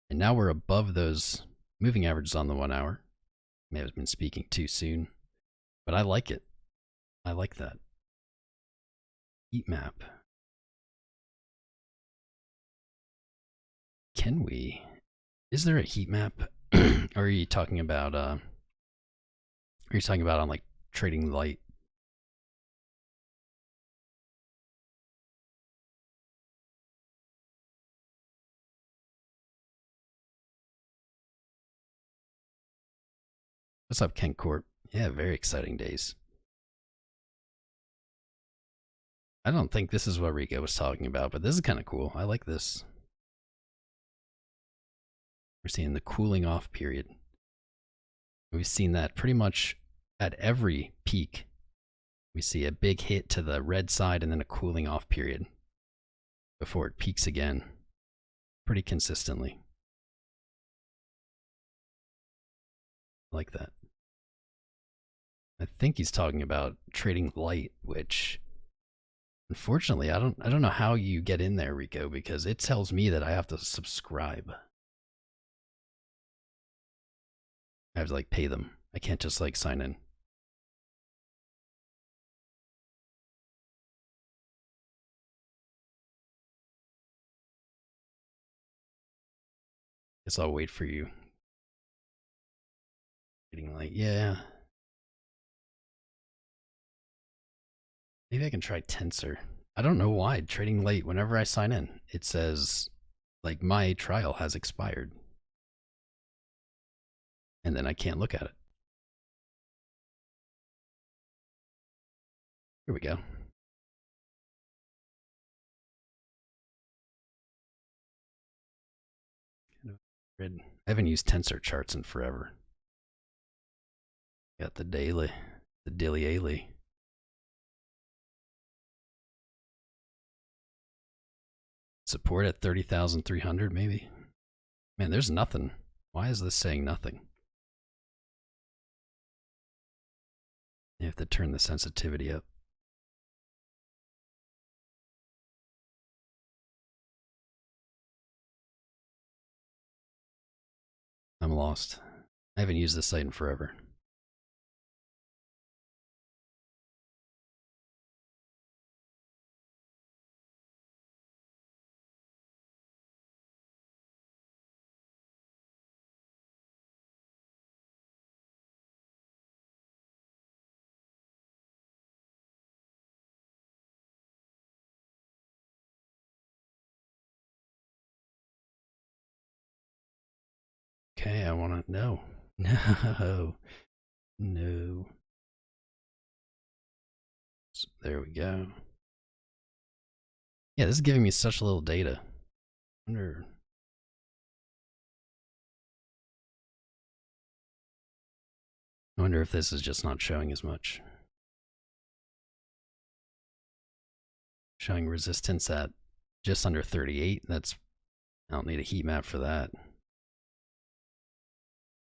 And now we're above those moving averages on the 1 hour. May have been speaking too soon, but I like it. I like that. Heat map. Can we? Is there a heat map? Or are you talking about on like trading light? What's up, Kent Corp? Yeah, very exciting days. I don't think this is what Rico was talking about, but this is kind of cool. I like this. We're seeing the cooling off period. We've seen that pretty much at every peak. We see a big hit to the red side and then a cooling off period before it peaks again pretty consistently. I like that. I think he's talking about trading light, which unfortunately I don't know how you get in there, Rico, because it tells me that I have to subscribe. I have to like pay them. I can't just like sign in. Guess I'll wait for you. Trading light, yeah. Maybe I can try Tensor. I don't know why. Trading late, whenever I sign in, it says like my trial has expired. And then I can't look at it. Here we go. I haven't used Tensor charts in forever. Got the daily, the dilly-aly. Support at 30,300 maybe? Man, there's nothing. Why is this saying nothing? You have to turn the sensitivity up. I'm lost. I haven't used this site in forever. Okay, I want to know. No. No. So there we go. Yeah, this is giving me such little data. I wonder if this is just not showing as much. Showing resistance at just under 38. I don't need a heat map for that.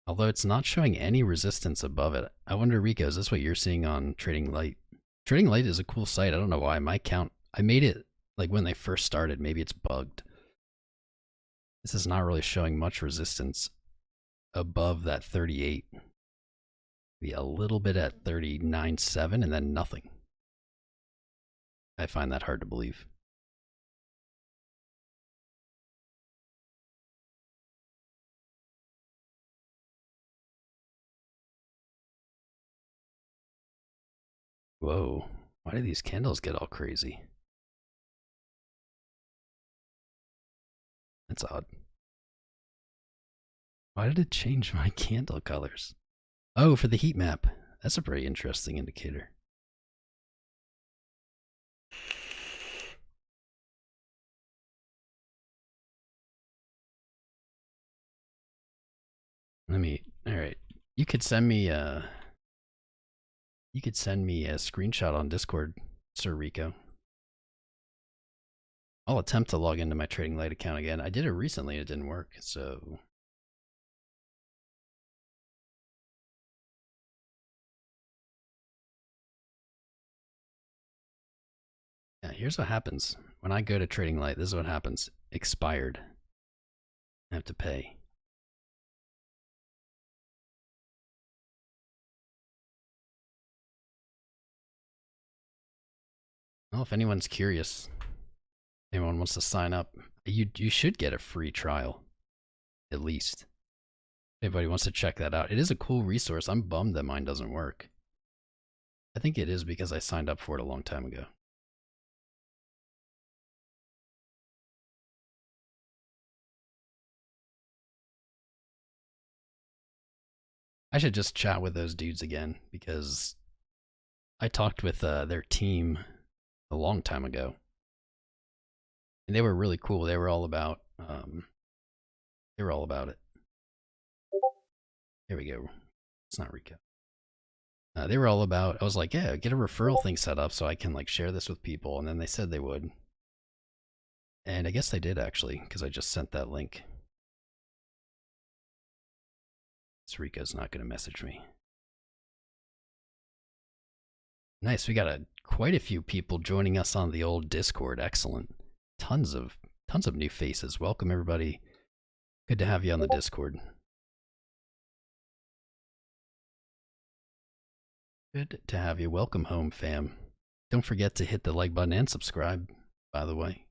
Although it's not showing any resistance above it. I wonder, Rico, is this what you're seeing on Trading Light? Trading Light is a cool site. I don't know why. My count, I made it like when they first started. Maybe it's bugged. This is not really showing much resistance above that 38. Be a little bit at 39.7 and then nothing. I find that hard to believe. Whoa, why do these candles get all crazy? That's odd. Why did it change my candle colors? Oh, for the heat map. That's a pretty interesting indicator. All right. You could send me You could send me a screenshot on Discord, Sir Rico. I'll attempt to log into my Trading Light account again. I did it recently, it didn't work, so... Yeah, here's what happens. When I go to Trading Light, this is what happens. Expired. I have to pay. Well, if anyone's curious, anyone wants to sign up, you should get a free trial, at least. If anybody wants to check that out. It is a cool resource. I'm bummed that mine doesn't work. I think it is because I signed up for it a long time ago. I should just chat with those dudes again, because I talked with their team a long time ago. And they were really cool. They were all about it. Here we go. It's not Rico. They were all about, I was like, yeah, get a referral thing set up so I can like share this with people. And then they said they would. And I guess they did actually, because I just sent that link. So Rico's not going to message me. Nice, we got quite a few people joining us on the old Discord. Excellent. Tons of new faces. Welcome everybody. Good to have you on the Discord. Good to have you. Welcome home, fam. Don't forget to hit the like button and subscribe, by the way.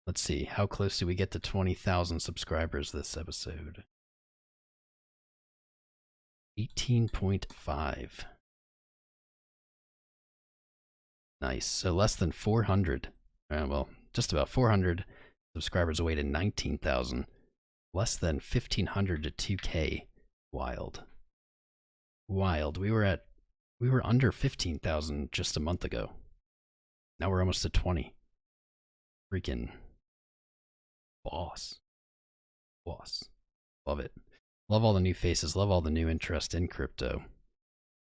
Let's see, how close do we get to 20,000 subscribers this episode? 18.5. Nice, so less than 400. Well, just about 400 subscribers away to 19,000. Less than 1,500 to 2K. Wild. Wild. We were under 15,000 just a month ago. Now we're almost at 20. Freaking boss. Love it. Love all the new faces. Love all the new interest in crypto.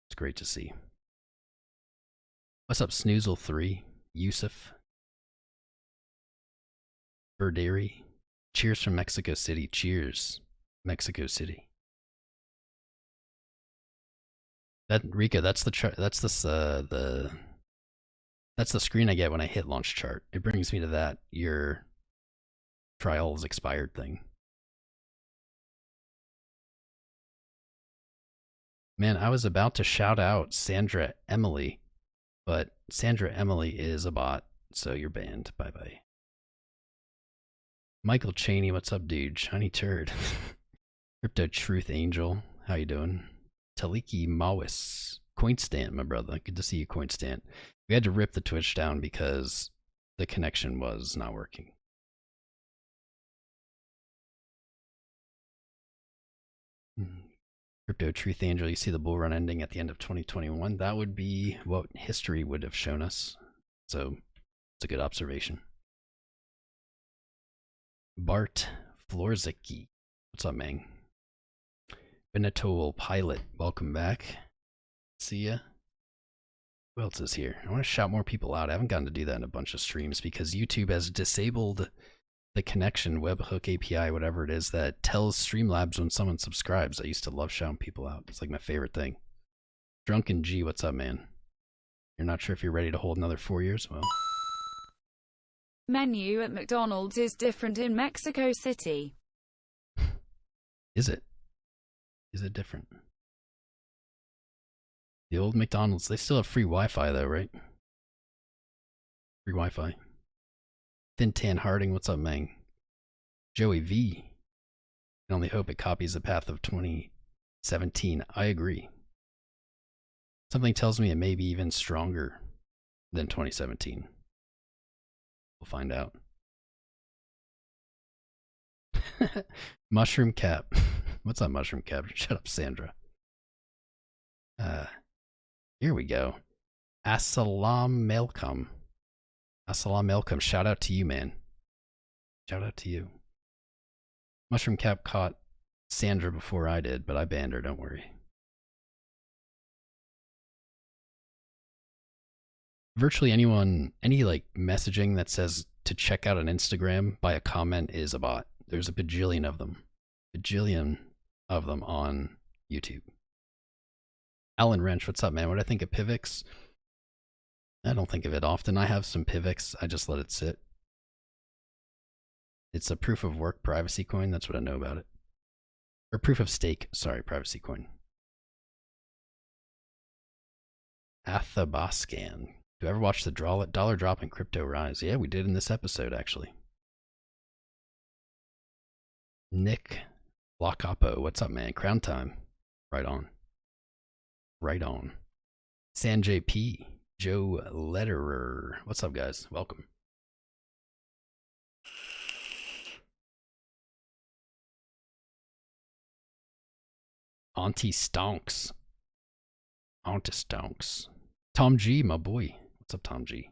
It's great to see. What's up, Snoozle3? Yusuf? Verderi? Cheers from Mexico City. Cheers, Mexico City. That Rico, that's the screen I get when I hit launch chart. It brings me to that your trial is expired thing. Man, I was about to shout out Sandra Emily, but Sandra Emily is a bot, so you're banned. Bye bye. Michael Cheney, what's up, dude? Shiny turd. Crypto Truth Angel, how you doing? Taliki Mawis, Coinstant, my brother. Good to see you, Coinstant. We had to rip the Twitch down because the connection was not working. Crypto Truth Angel, you see the bull run ending at the end of 2021. That would be what history would have shown us. So it's a good observation. Bart Florzicki, what's up, man? Benetol Pilot, welcome back. See ya. Who else is here? I want to shout more people out. I haven't gotten to do that in a bunch of streams because YouTube has disabled the connection, webhook API, whatever it is, that tells Streamlabs when someone subscribes. I used to love shouting people out. It's like my favorite thing. Drunken G, what's up, man? You're not sure if you're ready to hold another 4 years? Well. Menu at McDonald's is different in Mexico City. Is it? Is it different? The old McDonald's, they still have free Wi-Fi though, right? Free Wi-Fi. Fintan Harding, what's up, man? Joey V. I can only hope it copies the path of 2017. I agree. Something tells me it may be even stronger than 2017. We'll find out. Mushroom Cap. What's up, Mushroom Cap? Shut up, Sandra. Here we go. Assalam Malcolm. Assalam Malcolm. Shout out to you, man. Shout out to you. Mushroom Cap caught Sandra before I did, but I banned her, don't worry. virtually anyone, any like messaging that says to check out an Instagram by a comment is a bot. There's a bajillion of them. Bajillion of them on YouTube. Alan Wrench, what's up, man? What do I think of PIVX? I don't think of it often. I have some PIVX. I just let it sit. It's a proof of work privacy coin. That's what I know about it. Or proof of stake. Sorry, privacy coin. Athabascan. Do you ever watch the dollar drop and crypto rise? Yeah, we did in this episode, actually. Nick Locapo, what's up, man? Crown time. Right on. Right on. Sanjay P. Joe Letterer. What's up, guys? Welcome. Auntie Stonks. Auntie Stonks. Tom G, my boy. What's up, Tom G?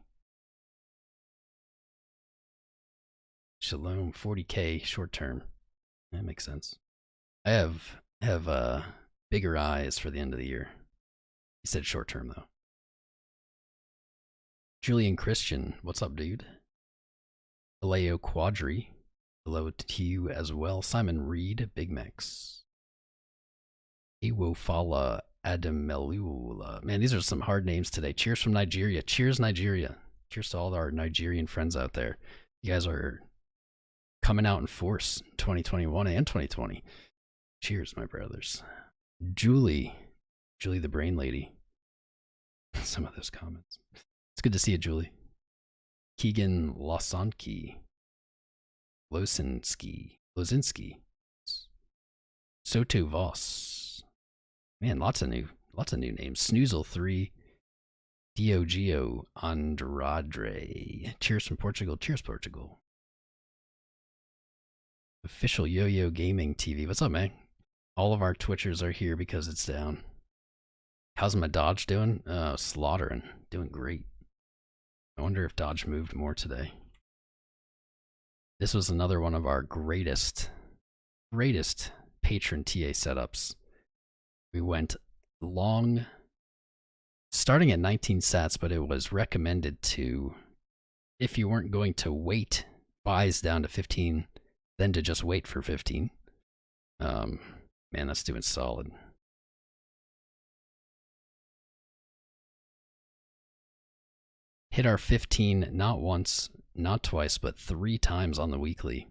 Shalom, 40K short term. That makes sense. I have bigger eyes for the end of the year. He said short term though. Julian Christian, what's up, dude? Aleo Quadri, hello to you as well. Simon Reed, Big Mex. Ewofala Adamelula. Man, these are some hard names today. Cheers from Nigeria. Cheers, Nigeria. Cheers to all our Nigerian friends out there. You guys are coming out in force 2021 and 2020. Cheers, my brothers. Julie the brain lady. Some of those comments. It's good to see you, Julie. Keegan Losinski. Lozinski. Soto Voss. Man, lots of new names. Snoozle3. Diogeo Andrade. Cheers from Portugal. Cheers, Portugal. Official Yo-Yo Gaming TV. What's up, man? All of our Twitchers are here because it's down. How's my Dodge doing? Slaughtering. Doing great. I wonder if Dodge moved more today. This was another one of our greatest patron TA setups. We went long, starting at 19 sats, but it was recommended to, if you weren't going to wait, buys down to 15, then to just wait for 15. Man, that's doing solid. Hit our 15 not once, not twice, but 3 times on the weekly.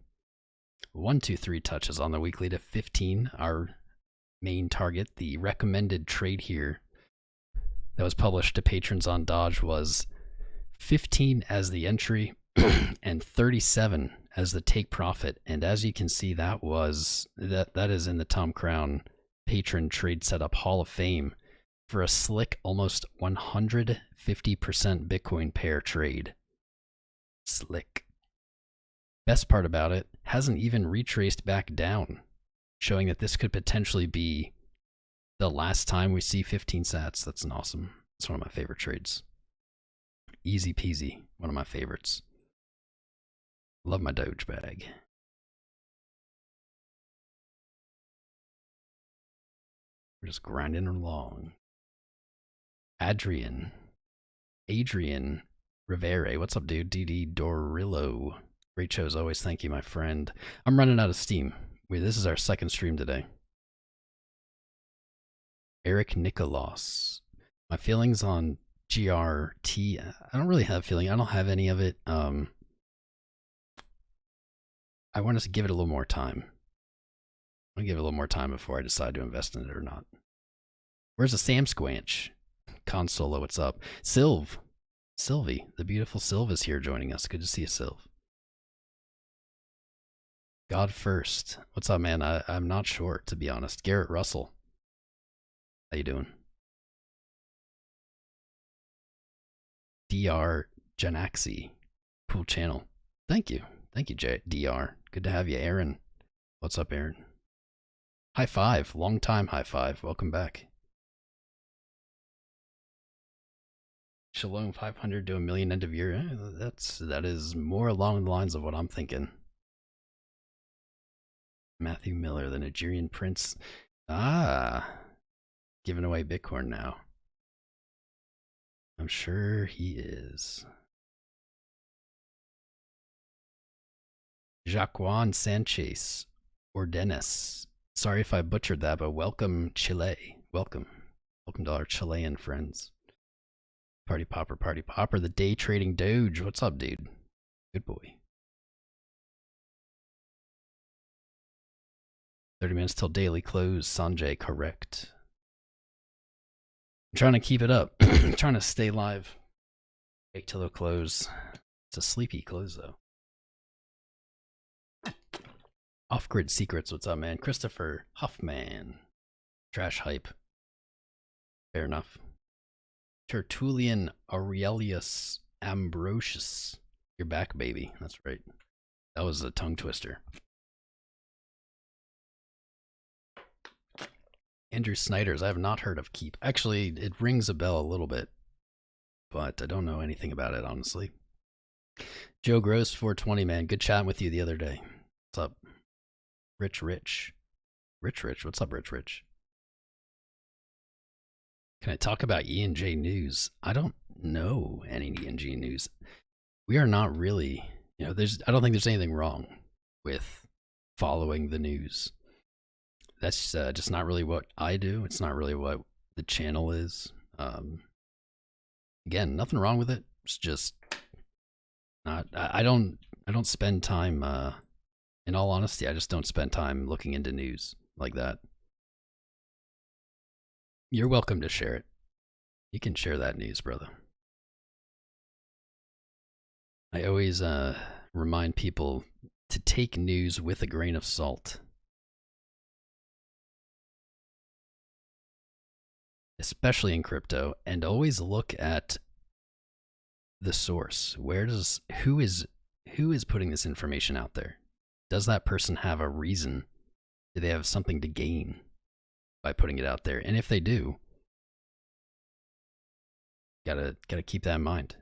1, 2, 3 touches on the weekly to 15, our main target. The recommended trade here that was published to patrons on Dodge was 15 as the entry and 37 as the take profit. And as you can see, that is in the Tom Crown patron trade setup Hall of Fame for a slick almost 150% Bitcoin pair trade. Slick. Best part about it, hasn't even retraced back down, showing that this could potentially be the last time we see 15 sats. That's an awesome. It's one of my favorite trades. Easy peasy. One of my favorites. Love my Doge bag. We're just grinding along. Adrian Rivere. What's up, dude? DD Dorillo. Great show as always. Thank you, my friend. I'm running out of steam. This is our second stream today. Eric Nicolas. My feelings on GRT. I don't really have feeling. I don't have any of it. I want us to give it a little more time. I'm gonna give it a little more time before I decide to invest in it or not. Where's the Sam Squanch? Consolo, what's up? Sylvie, the beautiful Sylv is here joining us. Good to see you, Sylv. God first. What's up, man? I'm not sure, to be honest. Garrett Russell. How you doing? DR Janaxi. Cool channel. Thank you. Thank you, DR. Good to have you, Aaron. What's up, Aaron? High five. Long time high five. Welcome back. Shalom 500 to 1 million end of year. That is more along the lines of what I'm thinking. Matthew Miller, the Nigerian prince. Giving away Bitcoin now. I'm sure he is. Jaquan Sanchez Ordenes. Sorry if I butchered that, but welcome, Chile. Welcome. Welcome to our Chilean friends. Party Popper, Party Popper, the day trading Doge. What's up, dude? Good boy. 30 minutes till daily close. Sanjay, correct. I'm trying to keep it up. I'm trying to stay live. Wait till the close. It's a sleepy close, though. Off-Grid Secrets, what's up, man? Christopher Huffman. Trash hype. Fair enough. Tertullian Aurelius Ambrosius. You're back, baby. That's right. That was a tongue twister. Andrew Snyder's. I have not heard of Keep. Actually, it rings a bell a little bit, but I don't know anything about it, honestly. Joe Gross 420, man. Good chatting with you the other day. What's up? Rich. What's up, Rich? Can I talk about ENJ news? I don't know any ENJ news. We are not really, I don't think there's anything wrong with following the news. That's just not really what I do. It's not really what the channel is. Again, nothing wrong with it. It's just not. I don't spend time. In all honesty, I just don't spend time looking into news like that. You're welcome to share it. You can share that news, brother. I always remind people to take news with a grain of salt. Especially in crypto, and always look at the source. Who is putting this information out there? Does that person have a reason? Do they have something to gain by putting it out there? And if they do, gotta keep that in mind.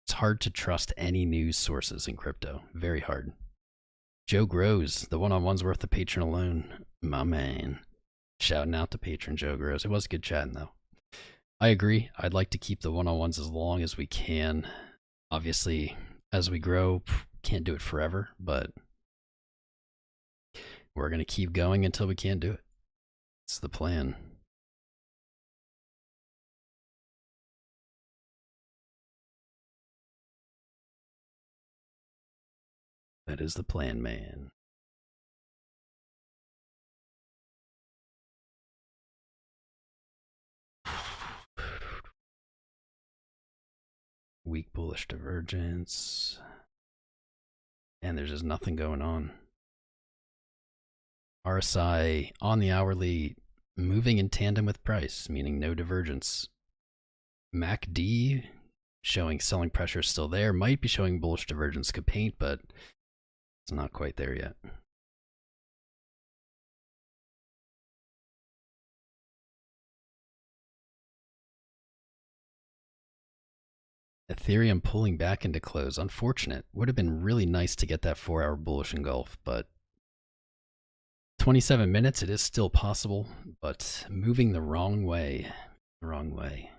It's hard to trust any news sources in crypto. Very hard. Joe Grows, the one-on-one's worth the patron alone. My man. Shouting out to patron Joe Grows. It was good chatting, though. I agree. I'd like to keep the one-on-ones as long as we can. Obviously, as we grow, can't do it forever, but we're going to keep going until we can't do it. It's the plan. That is the plan, man. Weak bullish divergence. And there's just nothing going on. RSI on the hourly moving in tandem with price, meaning no divergence. MACD showing selling pressure still there. Might be showing bullish divergence could paint, but it's not quite there yet. Ethereum pulling back into close. Unfortunate. Would have been really nice to get that 4-hour bullish engulf, but 27 minutes, it is still possible, but moving the wrong way. The wrong way.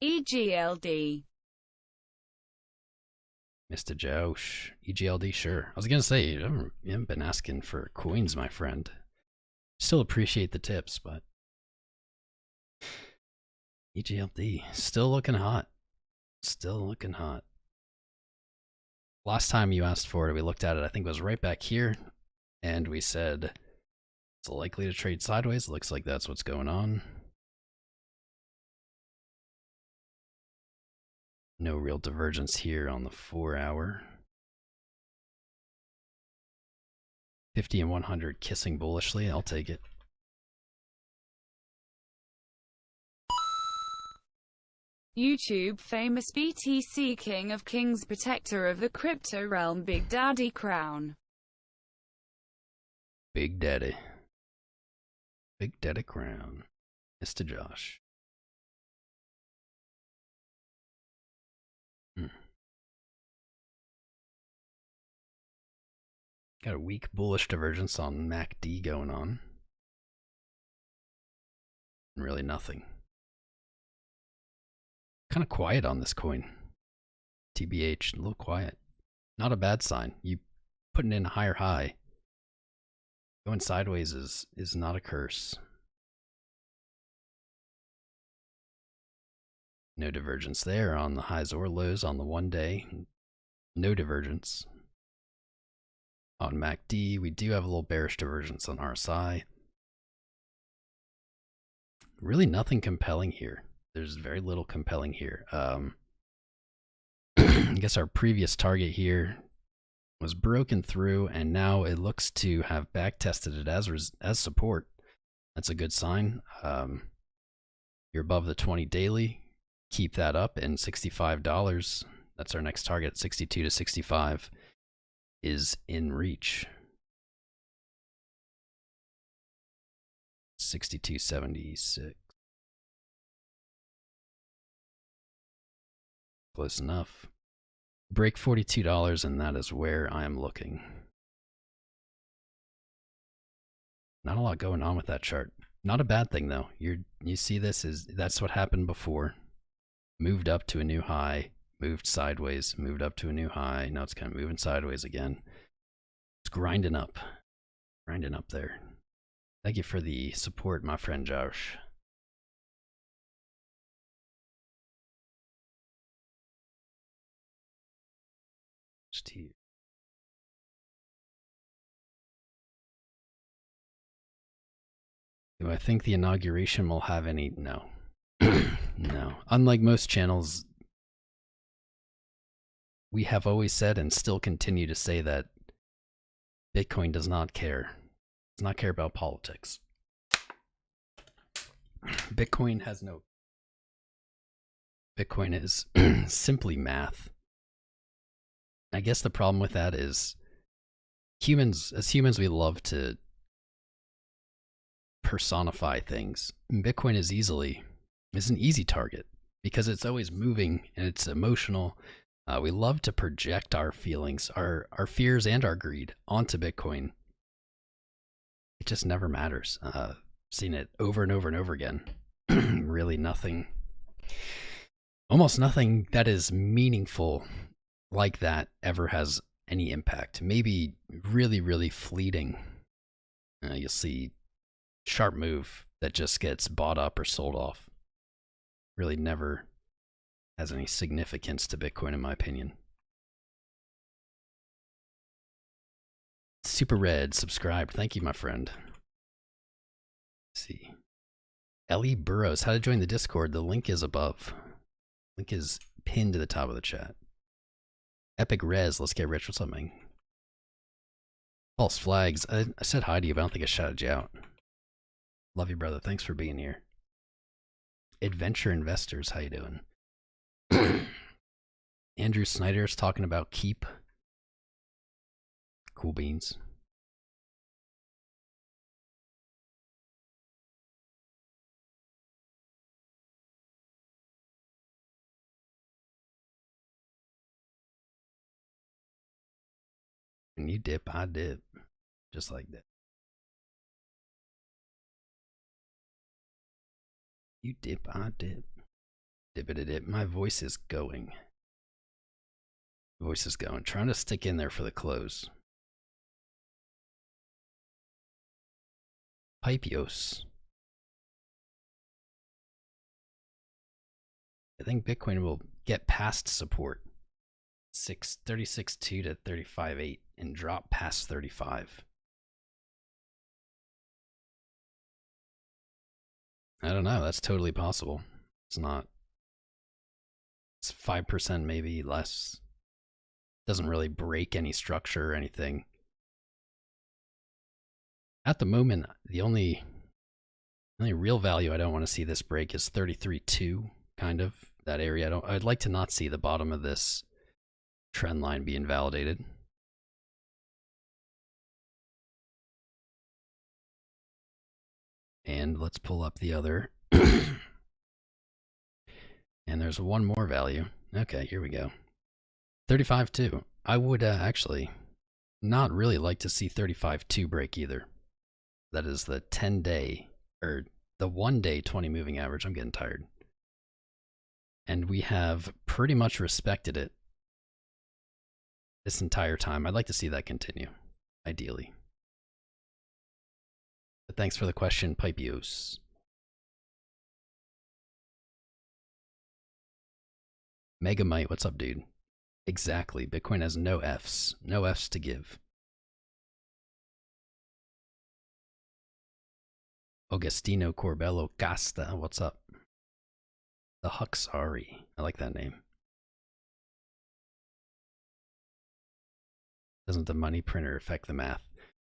EGLD. Mr. Josh. EGLD, sure. I was going to say, you haven't been asking for coins, my friend. Still appreciate the tips, but EGLD, still looking hot. Still looking hot. Last time you asked for it, we looked at it, I think it was right back here, and we said it's likely to trade sideways. Looks like that's what's going on. No real divergence here on the 4-hour. 50 and 100 kissing bullishly. I'll take it. YouTube famous BTC King of Kings, protector of the crypto realm, Big Daddy Crown. Big Daddy. Big Daddy Crown. Mr. Josh. Got a weak bullish divergence on MACD going on. Really nothing. Kind of quiet on this coin. TBH, a little quiet. Not a bad sign. You putting in a higher high. Going sideways is not a curse. No divergence there on the highs or lows on the 1 day. No divergence. On MACD, we do have a little bearish divergence on RSI. Really nothing compelling here. There's very little compelling here. I guess our previous target here was broken through, and now it looks to have back tested it as support. That's a good sign. You're above the 20 daily. Keep that up, and $65. That's our next target. 62 to 65 is in reach. 62.76. Close enough. Break $42, and that is where I am looking. Not a lot going on with that chart. Not a bad thing though. You see this that's what happened before. Moved up to a new high, moved sideways, moved up to a new high. Now it's kind of moving sideways again. It's grinding up there. Thank you for the support, my friend Josh. Just here. Do I think the inauguration will have any? No. No. Unlike most channels, we have always said and still continue to say that Bitcoin does not care. Does not care about politics. Bitcoin has no. Bitcoin is simply math. I guess the problem with that is as humans, we love to personify things. Bitcoin is an easy target because it's always moving and it's emotional. We love to project our feelings, our fears and our greed onto Bitcoin. It just never matters. Seen it over and over and over again. Really nothing, almost nothing that is meaningful like that ever has any impact. Maybe really, really fleeting. You'll see sharp move that just gets bought up or sold off. Really never has any significance to Bitcoin, in my opinion. Super Red, subscribed. Thank you, my friend. Let's see. Ellie Burrows, how to join the Discord. The link is above. Link is pinned to the top of the chat. Epic Rez, let's get rich. What's up, man? False flags. I said hi to you, but I don't think I shouted you out. Love you, brother. Thanks for being here. Adventure Investors, how you doing? Andrew Snyder's talking about Keep. Cool beans. When you dip, I dip. Just like that. You dip, I dip. Dip-a-dip. My voice is going. Voice is going. Trying to stick in there for the close. Pipios. I think Bitcoin will get past support. 36.2 to 35.8 and drop past 35. I don't know. That's totally possible. It's not. It's 5% maybe less. Doesn't really break any structure or anything. At the moment, the only real value I don't want to see this break is 33.2, kind of that area. I'd like to not see the bottom of this trend line be invalidated. And let's pull up the other. And there's one more value. Okay, here we go. 35.2. I would actually not really like to see 35.2 break either. That is the 10-day or the 1 day 20 moving average. I'm getting tired. And we have pretty much respected it this entire time. I'd like to see that continue, ideally. But thanks for the question, Pipios. Megamite, what's up, dude? Exactly. Bitcoin has no Fs. No Fs to give. Augustino Corbello Casta, what's up? The Huxari. I like that name. Doesn't the money printer affect the math?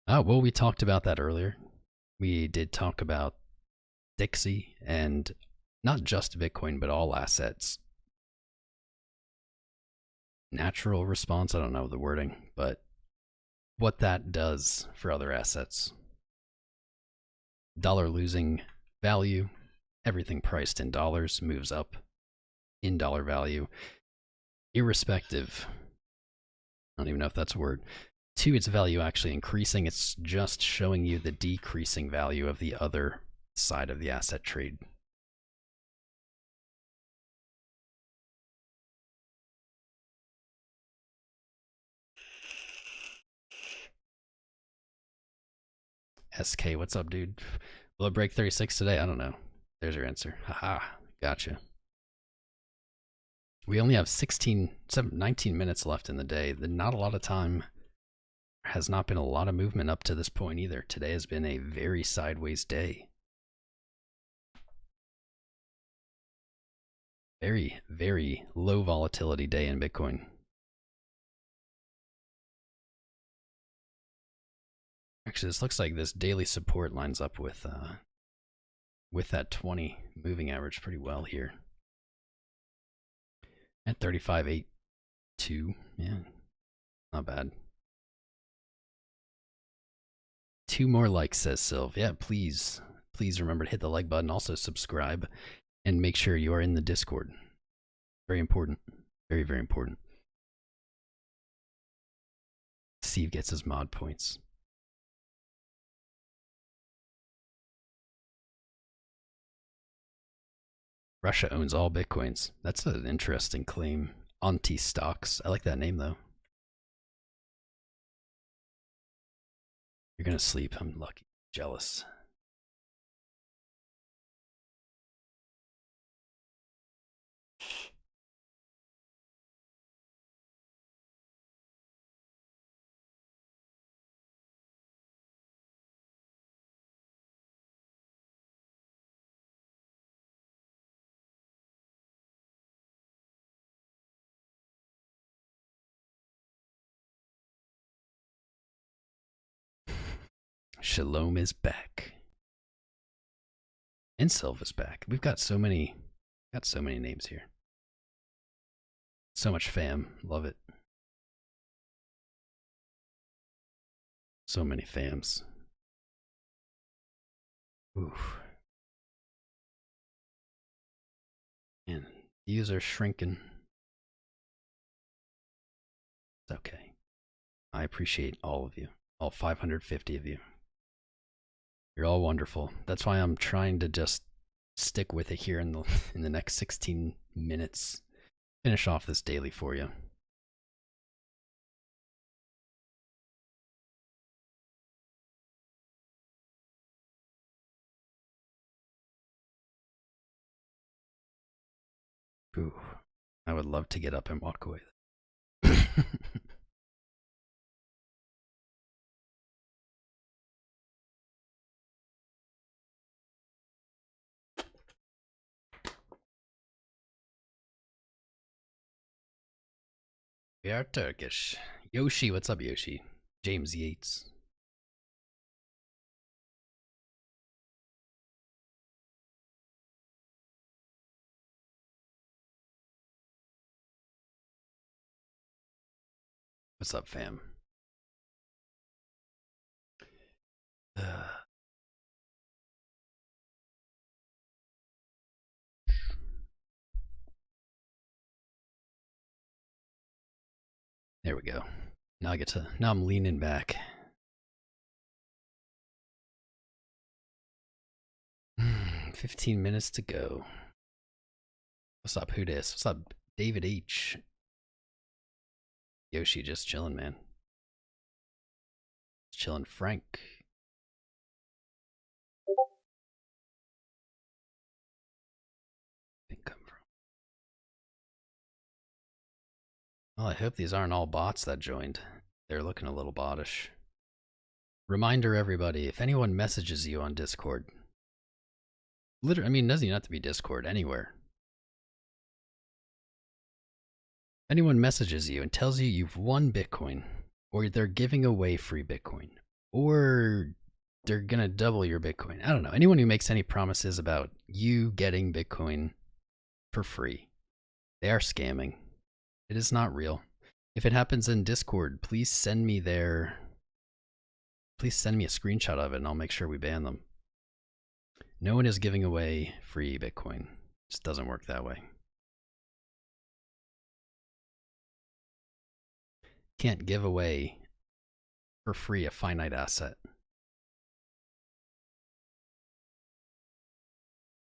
Oh, well, we talked about that earlier. We did talk about Dixie and not just Bitcoin, but all assets. Natural response, I don't know the wording, but what that does for other assets. Dollar losing value, everything priced in dollars moves up in dollar value, irrespective, I don't even know if that's a word, to its value actually increasing. It's just showing you the decreasing value of the other side of the asset trade. SK, what's up, dude? Will it break 36 today? I don't know. There's your answer. Haha, gotcha. We only have 19 minutes left in the day. Not a lot of time. Has not been a lot of movement up to this point either. Today has been a very sideways day. Very, very low volatility day in Bitcoin. Actually, this looks like this daily support lines up with that 20 moving average pretty well here. At 35.82, yeah, not bad. 2 more likes, says Sylv. Yeah, please remember to hit the like button. Also subscribe and make sure you are in the Discord. Very important. Very, very important. Steve gets his mod points. Russia owns all Bitcoins. That's an interesting claim. Anti-stocks. I like that name, though. You're gonna sleep. I'm lucky. Jealous. Shalom is back. And Sylv is back. We've got so many names here. So much fam. Love it. So many fams. Oof. And views are shrinking. It's okay. I appreciate all of you. All 550 of you. You're all wonderful. That's why I'm trying to just stick with it here in the next 16 minutes. Finish off this daily for you. Ooh, I would love to get up and walk away. We are Turkish. Yoshi, what's up, Yoshi? James Yates. What's up, fam? There we go. Now I'm leaning back. 15 minutes to go. What's up, who dis? What's up, David H? Yoshi just chilling, man. Just chilling, Frank. Come from. Well, I hope these aren't all bots that joined. They're looking a little bottish. Reminder, everybody, if anyone messages you on Discord, literally, I mean, it doesn't even have to be Discord, anywhere. Anyone messages you and tells you you've won Bitcoin, or they're giving away free Bitcoin, or they're gonna double your Bitcoin. I don't know. Anyone who makes any promises about you getting Bitcoin for free, they are scamming. It is not real. If it happens in Discord, please send me a screenshot of it and I'll make sure we ban them. No one is giving away free Bitcoin. It just doesn't work that way. Can't give away for free a finite asset.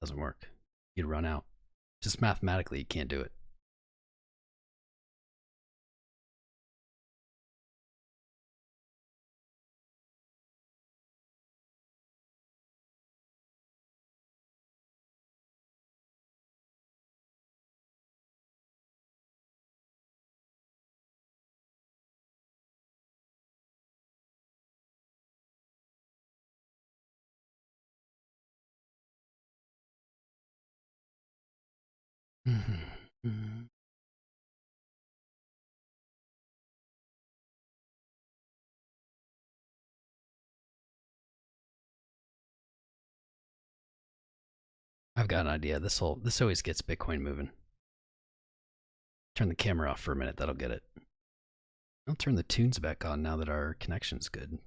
Doesn't work. You'd run out. Just mathematically, you can't do it. I've got an idea. This always gets Bitcoin moving. Turn the camera off for a minute. That'll get it. I'll turn the tunes back on now that our connection's good.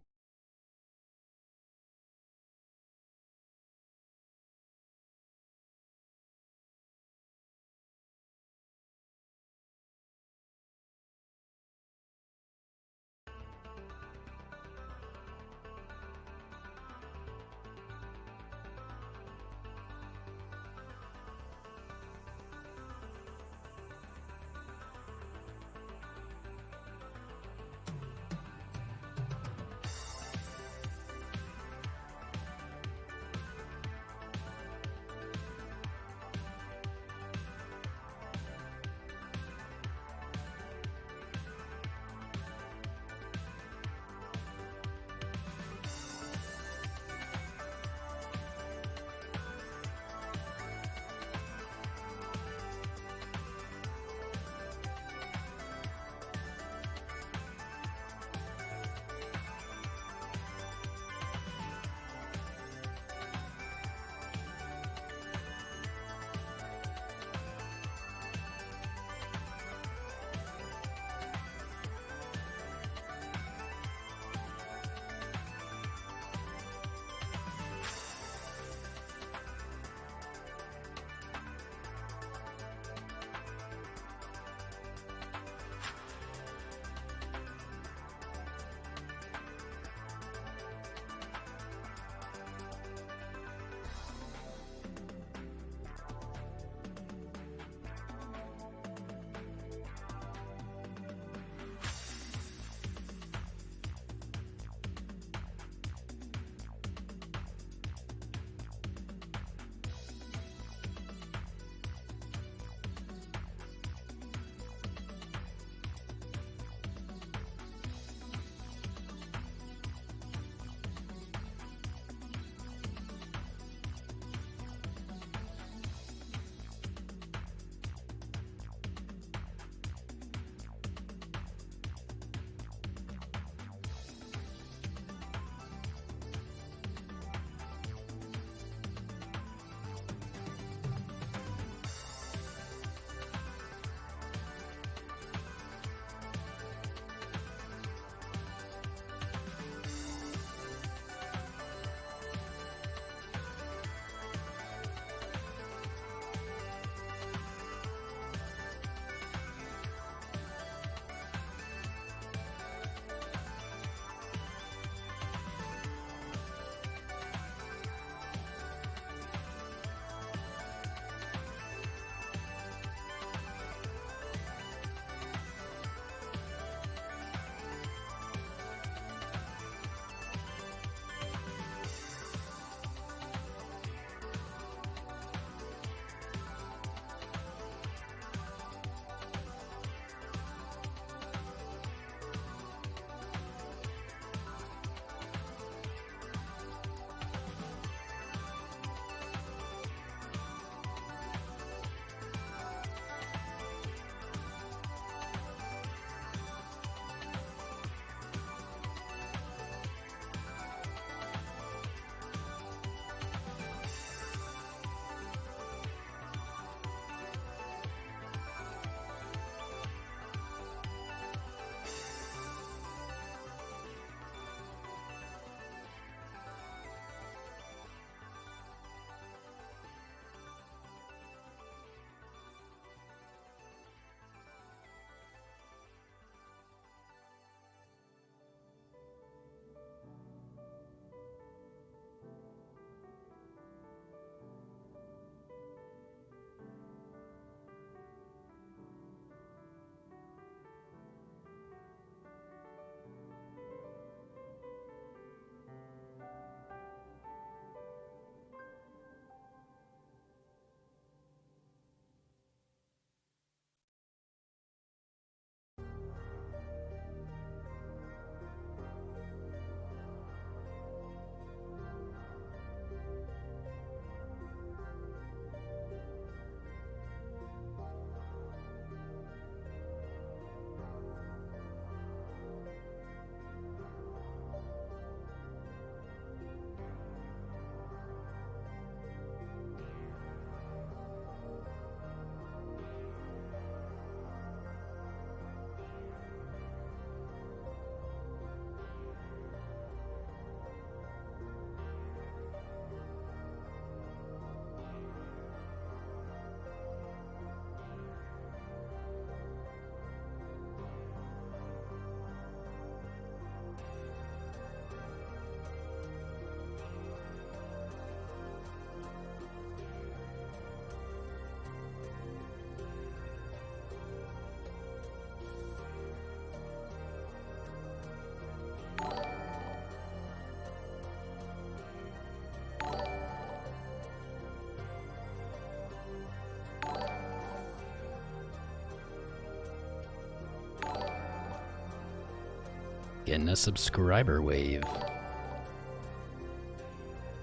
Getting a subscriber wave.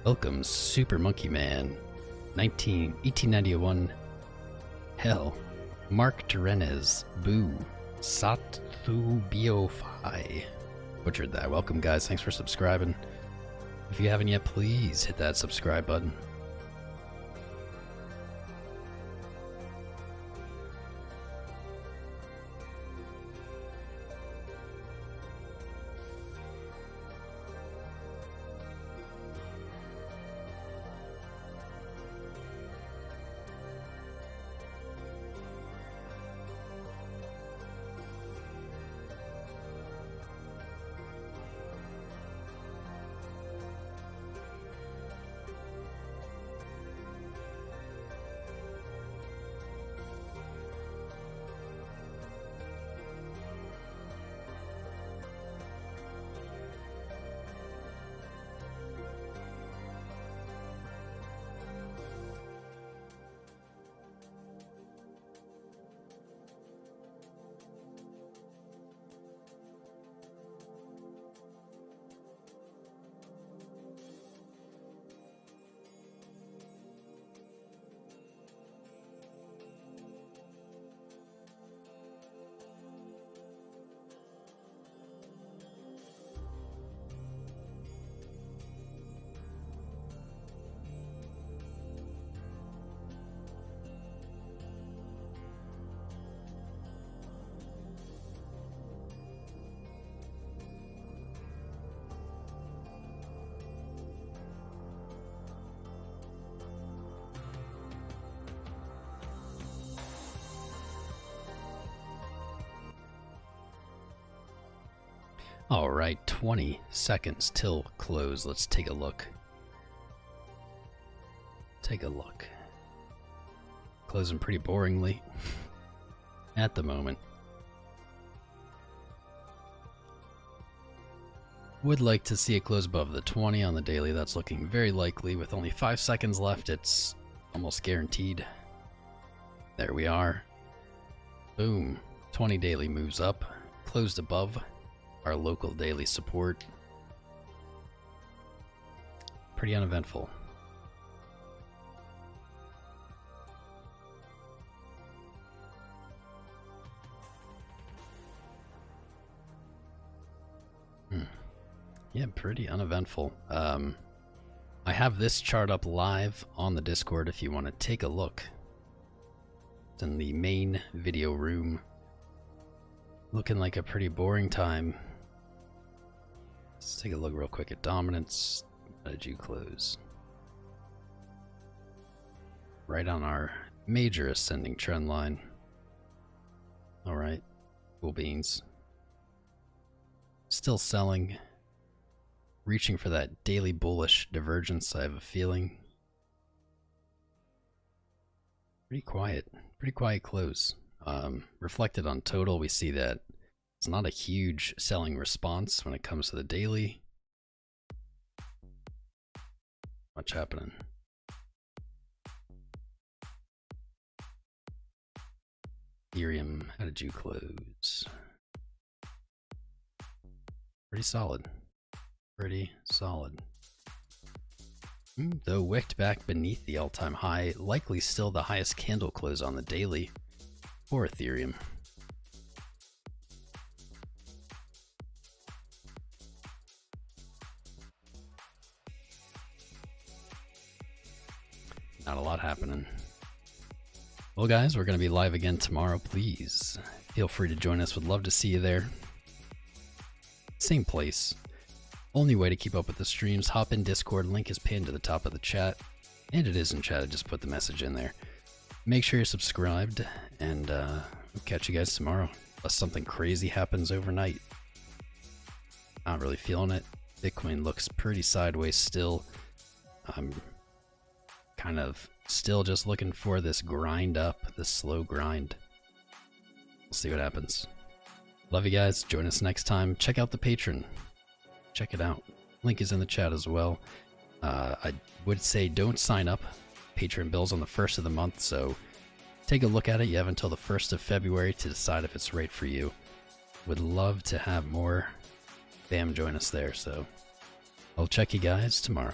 Welcome, Super Monkey Man. 1891. Hell. Mark Terenez. Boo. Sathu Biofai. Butchered that. Welcome, guys. Thanks for subscribing. If you haven't yet, please hit that subscribe button. Alright, 20 seconds till close. Let's take a look. Take a look. Closing pretty boringly at the moment. Would like to see it close above the 20 on the daily. That's looking very likely. With only 5 seconds left, it's almost guaranteed. There we are. Boom. 20 daily moves up. Closed above our local daily support. Pretty uneventful. Yeah, pretty uneventful. I have this chart up live on the Discord if you want to take a look. It's in the main video room. Looking like a pretty boring time. Let's take a look real quick at dominance. How did you close? Right on our major ascending trend line. Alright, cool beans. Still selling. Reaching for that daily bullish divergence, I have a feeling. Pretty quiet close. Reflected on total, we see that it's not a huge selling response when it comes to the daily. Much happening. Ethereum, how did you close? Pretty solid. Pretty solid. Though wicked back beneath the all-time high, likely still the highest candle close on the daily for Ethereum. Not a lot happening. Well guys, we're going to be live again tomorrow. Please feel free to join us. Would love to see you there. Same place. Only way to keep up with the streams, hop in Discord. Link is pinned to the top of the chat. And it is in chat. I just put the message in there. Make sure you're subscribed. And we'll catch you guys tomorrow. Unless something crazy happens overnight. Not really feeling it. Bitcoin looks pretty sideways still. I'm kind of still just looking for this grind up, this slow grind. We'll see what happens. Love you guys. Join us next time. Check out the Patreon. Check it out. Link is in the chat as well. I would say don't sign up. Patreon bills on the 1st of the month, so take a look at it. You have until the 1st of February to decide if it's right for you. Would love to have more bam, join us there. So I'll check you guys tomorrow.